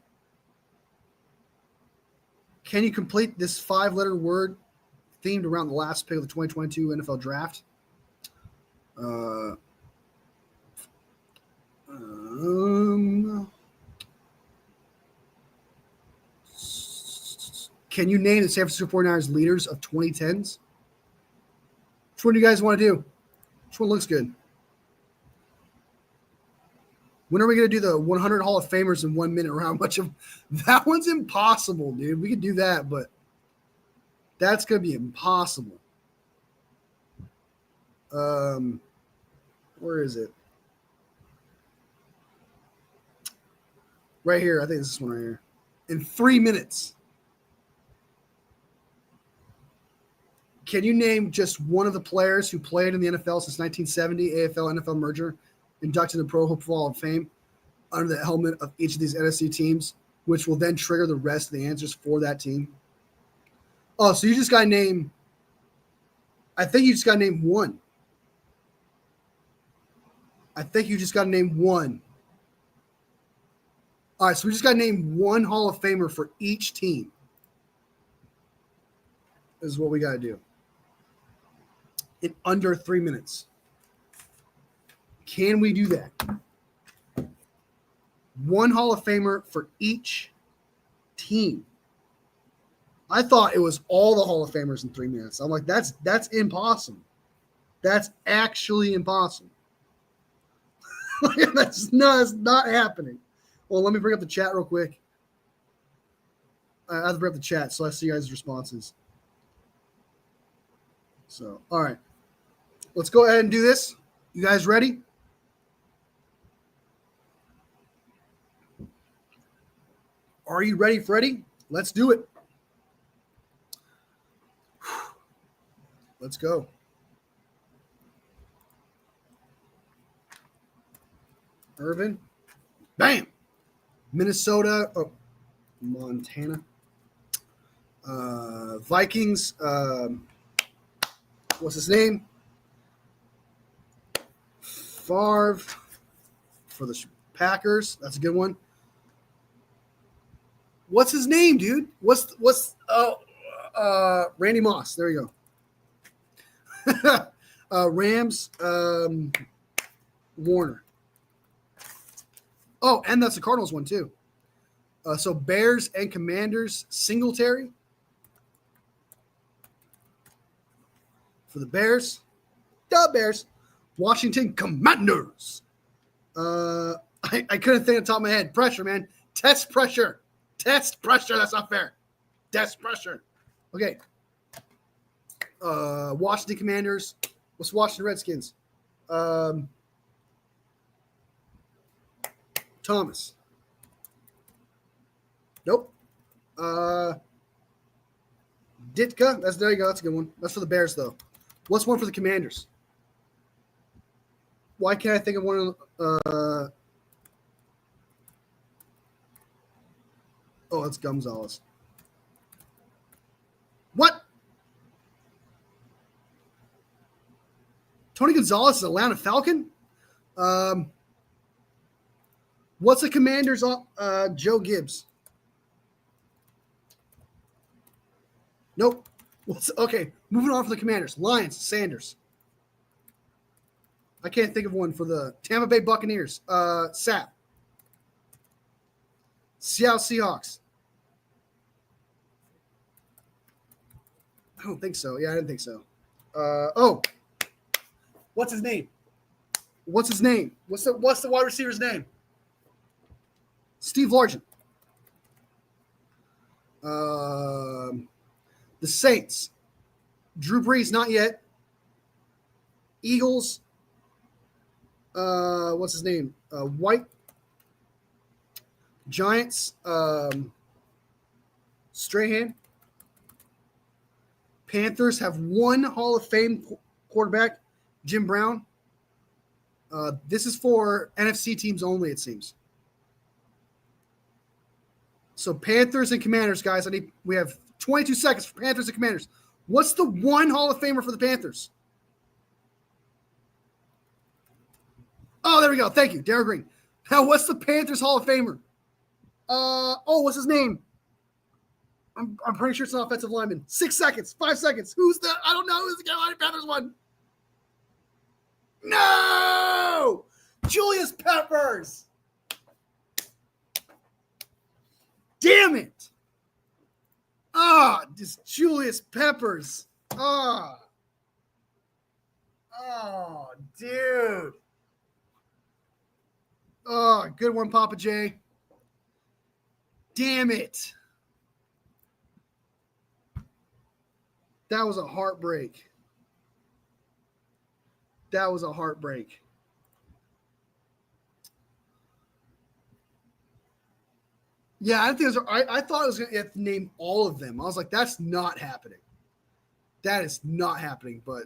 Can you complete this 5-letter word themed around the last pick of the 2022 NFL draft? Can you name the San Francisco 49ers leaders of 2010s? Which one do you guys want to do? Which one looks good? When are we going to do the 100 Hall of Famers in 1 minute round? That one's impossible, dude. We could do that, but that's going to be impossible. Where is it? Right here. I think this one right here. In 3 minutes. Can you name just one of the players who played in the NFL since 1970, AFL NFL merger, inducted in the Pro Football Hall of Fame under the helmet of each of these NFC teams, which will then trigger the rest of the answers for that team? Oh, so you just got to name – I think you just got to name one. All right, so we just got to name one Hall of Famer for each team. This is what we got to do. In under 3 minutes. Can we do that? One Hall of Famer for each team. I thought it was all the Hall of Famers in 3 minutes. I'm like, that's impossible. That's actually impossible. That's not happening. Well, let me bring up the chat real quick. I have to bring up the chat so I see you guys' responses. So, all right. Let's go ahead and do this. You guys ready? Are you ready, Freddie? Let's do it. Let's go. Irvin. Bam. Minnesota. Oh, Montana. Vikings. What's his name? Favre for the Packers. That's a good one. What's his name, dude? Randy Moss. There you go. Rams. Warner. Oh, and that's the Cardinals one too. So Bears and Commanders, Singletary. For the Bears. The Bears. Washington Commanders. I couldn't think on the top of my head. Pressure, man. Test pressure. Test pressure. That's not fair. Test pressure. Okay. Washington Commanders. What's Washington Redskins? Thomas. Nope. Ditka. There you go. That's a good one. That's for the Bears, though. What's one for the Commanders? Why can't I think of one? That's Gonzalez. What? Tony Gonzalez is Atlanta Falcon? What's the Commanders? Joe Gibbs. Nope. Okay, moving on for the Commanders. Lions, Sanders. I can't think of one for the Tampa Bay Buccaneers. Sapp. Seattle Seahawks. I don't think so. Yeah, I didn't think so. What's his name? What's the wide receiver's name? Steve Largent. The Saints. Drew Brees, not yet. Eagles. What's his name? White. Giants. Strahan. Panthers have one Hall of Fame quarterback, Jim Brown. This is for NFC teams only, it seems. So Panthers and Commanders, guys. We have 22 seconds for Panthers and Commanders. What's the one Hall of Famer for the Panthers? Oh, there we go. Thank you, Darryl Green. Now, what's the Panthers Hall of Famer? What's his name? I'm pretty sure it's an offensive lineman. 6 seconds, 5 seconds. I don't know who's the Carolina Panthers one. No! Julius Peppers. Damn it. Just Julius Peppers. Oh, dude. Oh, good one, Papa J. Damn it. That was a heartbreak. Yeah, I think I thought I was going to have to name all of them. I was like, that's not happening. That is not happening. But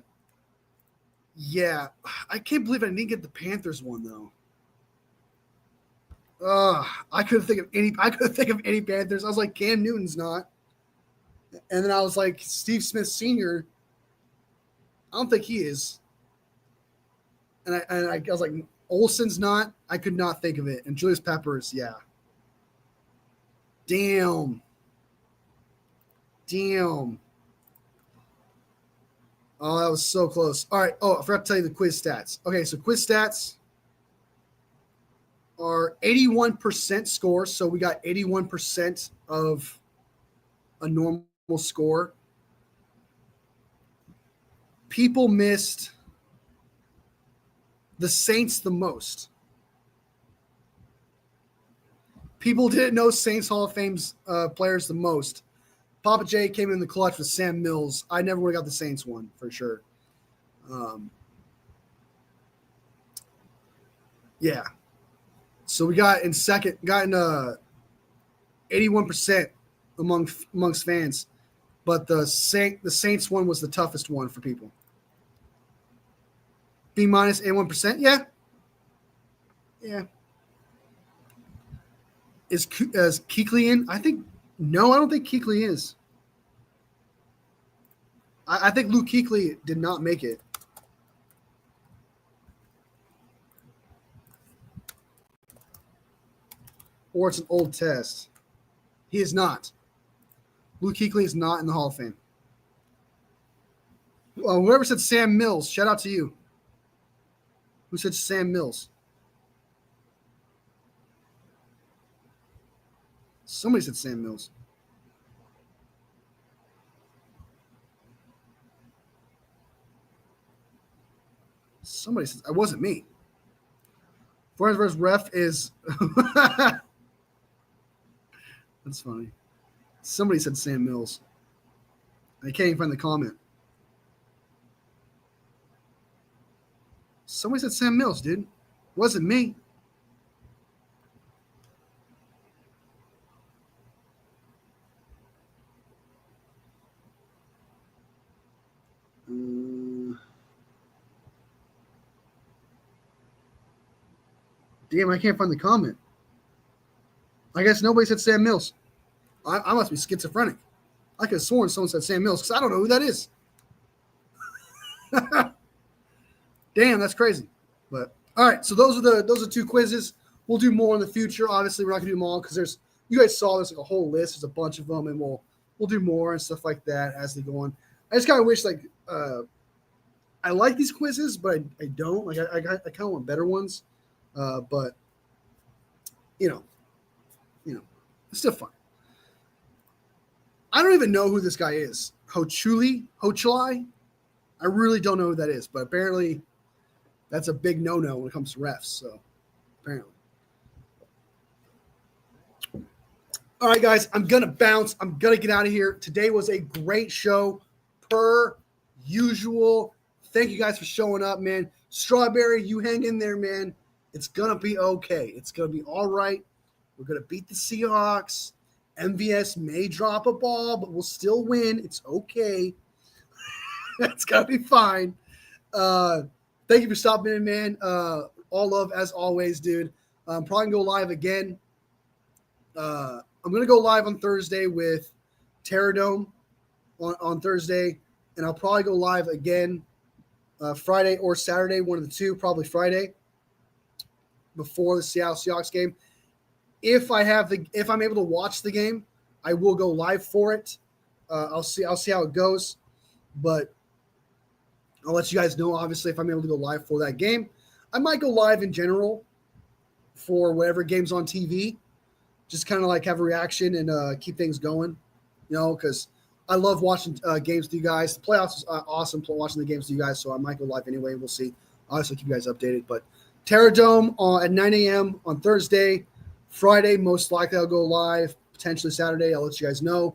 yeah, I can't believe I didn't get the Panthers one though. I couldn't think of any Panthers. I was like, Cam Newton's not. And then I was like, Steve Smith Sr. I don't think he is. And I was like, Olsen's not. I could not think of it. And Julius Peppers, yeah. Damn. Oh, that was so close. All right. I forgot to tell you the quiz stats. Okay, so quiz stats are 81% score. So we got 81% of a normal score. People missed the Saints the most. People didn't know Saints Hall of Fame's players the most. Papa J came in the clutch with Sam Mills. I never would have got the Saints one for sure. Yeah. So we got in 81% amongst fans, but the Saints one was the toughest one for people. B minus 81%. Yeah. Is Kuechly in? I don't think Kuechly is. I think Luke Kuechly did not make it. Or it's an old test. He is not. Luke Kuechly is not in the Hall of Fame. Whoever said Sam Mills, shout out to you. Who said Sam Mills? Somebody said Sam Mills. Somebody said it wasn't me. Florence versus ref is that's funny. Somebody said Sam Mills. I can't even find the comment. Somebody said Sam Mills, dude. It wasn't me. Damn, I can't find the comment. I guess nobody said Sam Mills. I must be schizophrenic. I could have sworn someone said Sam Mills because I don't know who that is. Damn, that's crazy. But all right, so those are 2 quizzes. We'll do more in the future. Obviously, we're not gonna do them all because you guys saw there's like a whole list. There's a bunch of them, and we'll do more and stuff like that as they go on. I just kind of wish I like these quizzes, but I don't. Like I kind of want better ones. But you know, it's still fun. I don't even know who this guy is. Hochuli? I really don't know who that is, but apparently that's a big no-no when it comes to refs. So apparently. All right, guys, I'm going to bounce. I'm going to get out of here. Today was a great show per usual. Thank you guys for showing up, man. Strawberry, you hang in there, man. It's going to be okay. It's going to be all right. We're going to beat the Seahawks. MVS may drop a ball, but we'll still win. It's okay. It's going to be fine. Thank you for stopping in, man. All love as always, dude. I'm probably going to go live again. I'm going to go live on Thursday with Terradome on Thursday, and I'll probably go live again Friday or Saturday, one of the two, probably Friday before the Seattle Seahawks game. If I'm able to watch the game, I will go live for it. I'll see how it goes, but I'll let you guys know, obviously, if I'm able to go live for that game. I might go live in general for whatever game's on TV, just kind of like have a reaction and keep things going, because I love watching games with you guys. The playoffs is awesome watching the games with you guys, so I might go live anyway. We'll see. Obviously, keep you guys updated. But Terradome at 9 a.m. on Thursday. Friday, most likely I'll go live. Potentially Saturday. I'll let you guys know.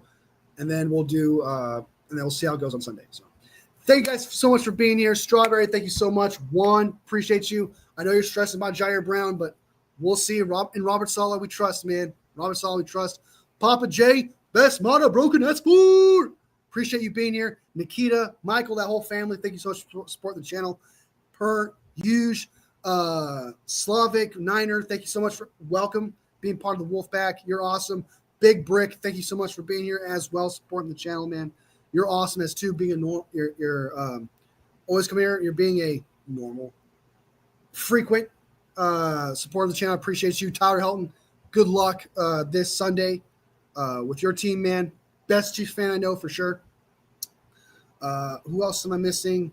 And then we'll do and then we'll see how it goes on Sunday. So thank you guys so much for being here. Strawberry, thank you so much. Juan, appreciate you. I know you're stressing about Jair Brown, but we'll see. In Robert Saleh, we trust, man. Robert Saleh, we trust. Papa J, best mother broken sport. Appreciate you being here. Nikita, Michael, that whole family, thank you so much for supporting the channel. Per usual. Slavic, Niner, thank you so much for welcome, being part of the Wolfpack. You're awesome. Big Brick, thank you so much for being here as well, supporting the channel, man. You're awesome as too, being a normal. You're always come here. You're being a normal, frequent supporter of the channel. I appreciate you, Tyler Helton. Good luck this Sunday with your team, man. Best Chiefs fan I know for sure. Who else am I missing?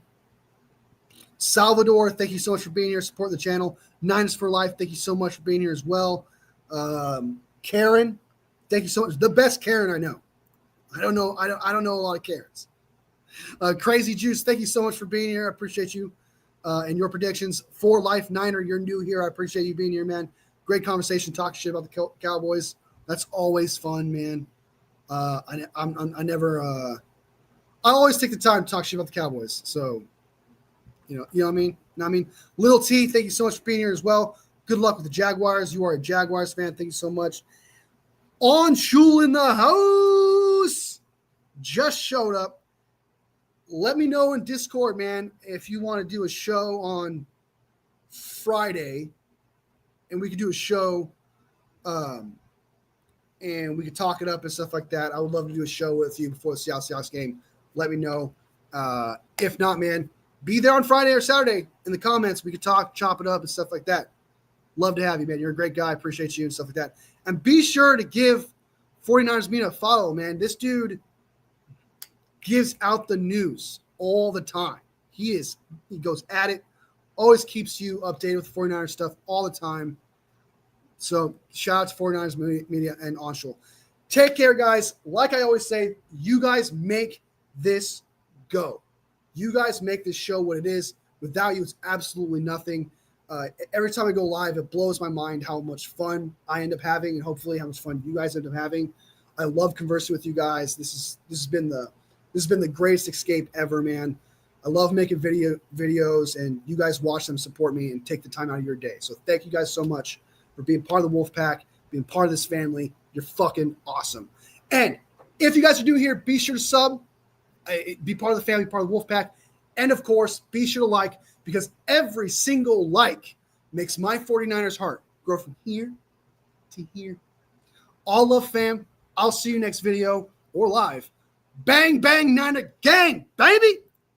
Salvador, thank you so much for being here, supporting the channel. Niners for Life, thank you so much for being here as well. Karen, thank you so much. The best Karen I know. I don't know a lot of Karens. Crazy Juice, thank you so much for being here. I appreciate you and your predictions. For Life Niner, you're new here. I appreciate you being here, man. Great conversation, talking shit about the Cowboys. That's always fun, man. I always take the time to talk shit about the Cowboys. So, you know what I mean? Little T, thank you so much for being here as well. Good luck with the Jaguars. You are a Jaguars fan. Thank you so much. On Shul in the house. Just showed up. Let me know in Discord, man, if you want to do a show on Friday, and we could do a show, and we could talk it up and stuff like that. I would love to do a show with you before the Seahawks game. Let me know. If not, man, be there on Friday or Saturday in the comments. We could talk, chop it up, and stuff like that. Love to have you, man. You're a great guy. Appreciate you and stuff like that. And be sure to give 49ers Media a follow, man. This dude gives out the news all the time. He goes at it, always keeps you updated with 49ers stuff all the time. So shout out to 49ers Media and Onshul. Take care, guys. Like I always say, you guys make this go. You guys make this show what it is. Without you, it's absolutely nothing. Every time I go live, it blows my mind how much fun I end up having, and hopefully how much fun you guys end up having. I love conversing with you guys. This has been the greatest escape ever, man. I love making videos, and you guys watch them, support me, and take the time out of your day. So thank you guys so much for being part of the Wolfpack, being part of this family. You're fucking awesome. And if you guys are new here, be sure to sub, be part of the family, part of the Wolfpack, and of course, be sure to like, because every single like makes my 49ers heart grow from here to here. All love, fam. I'll see you next video or live. Bang, bang, Niner gang, baby.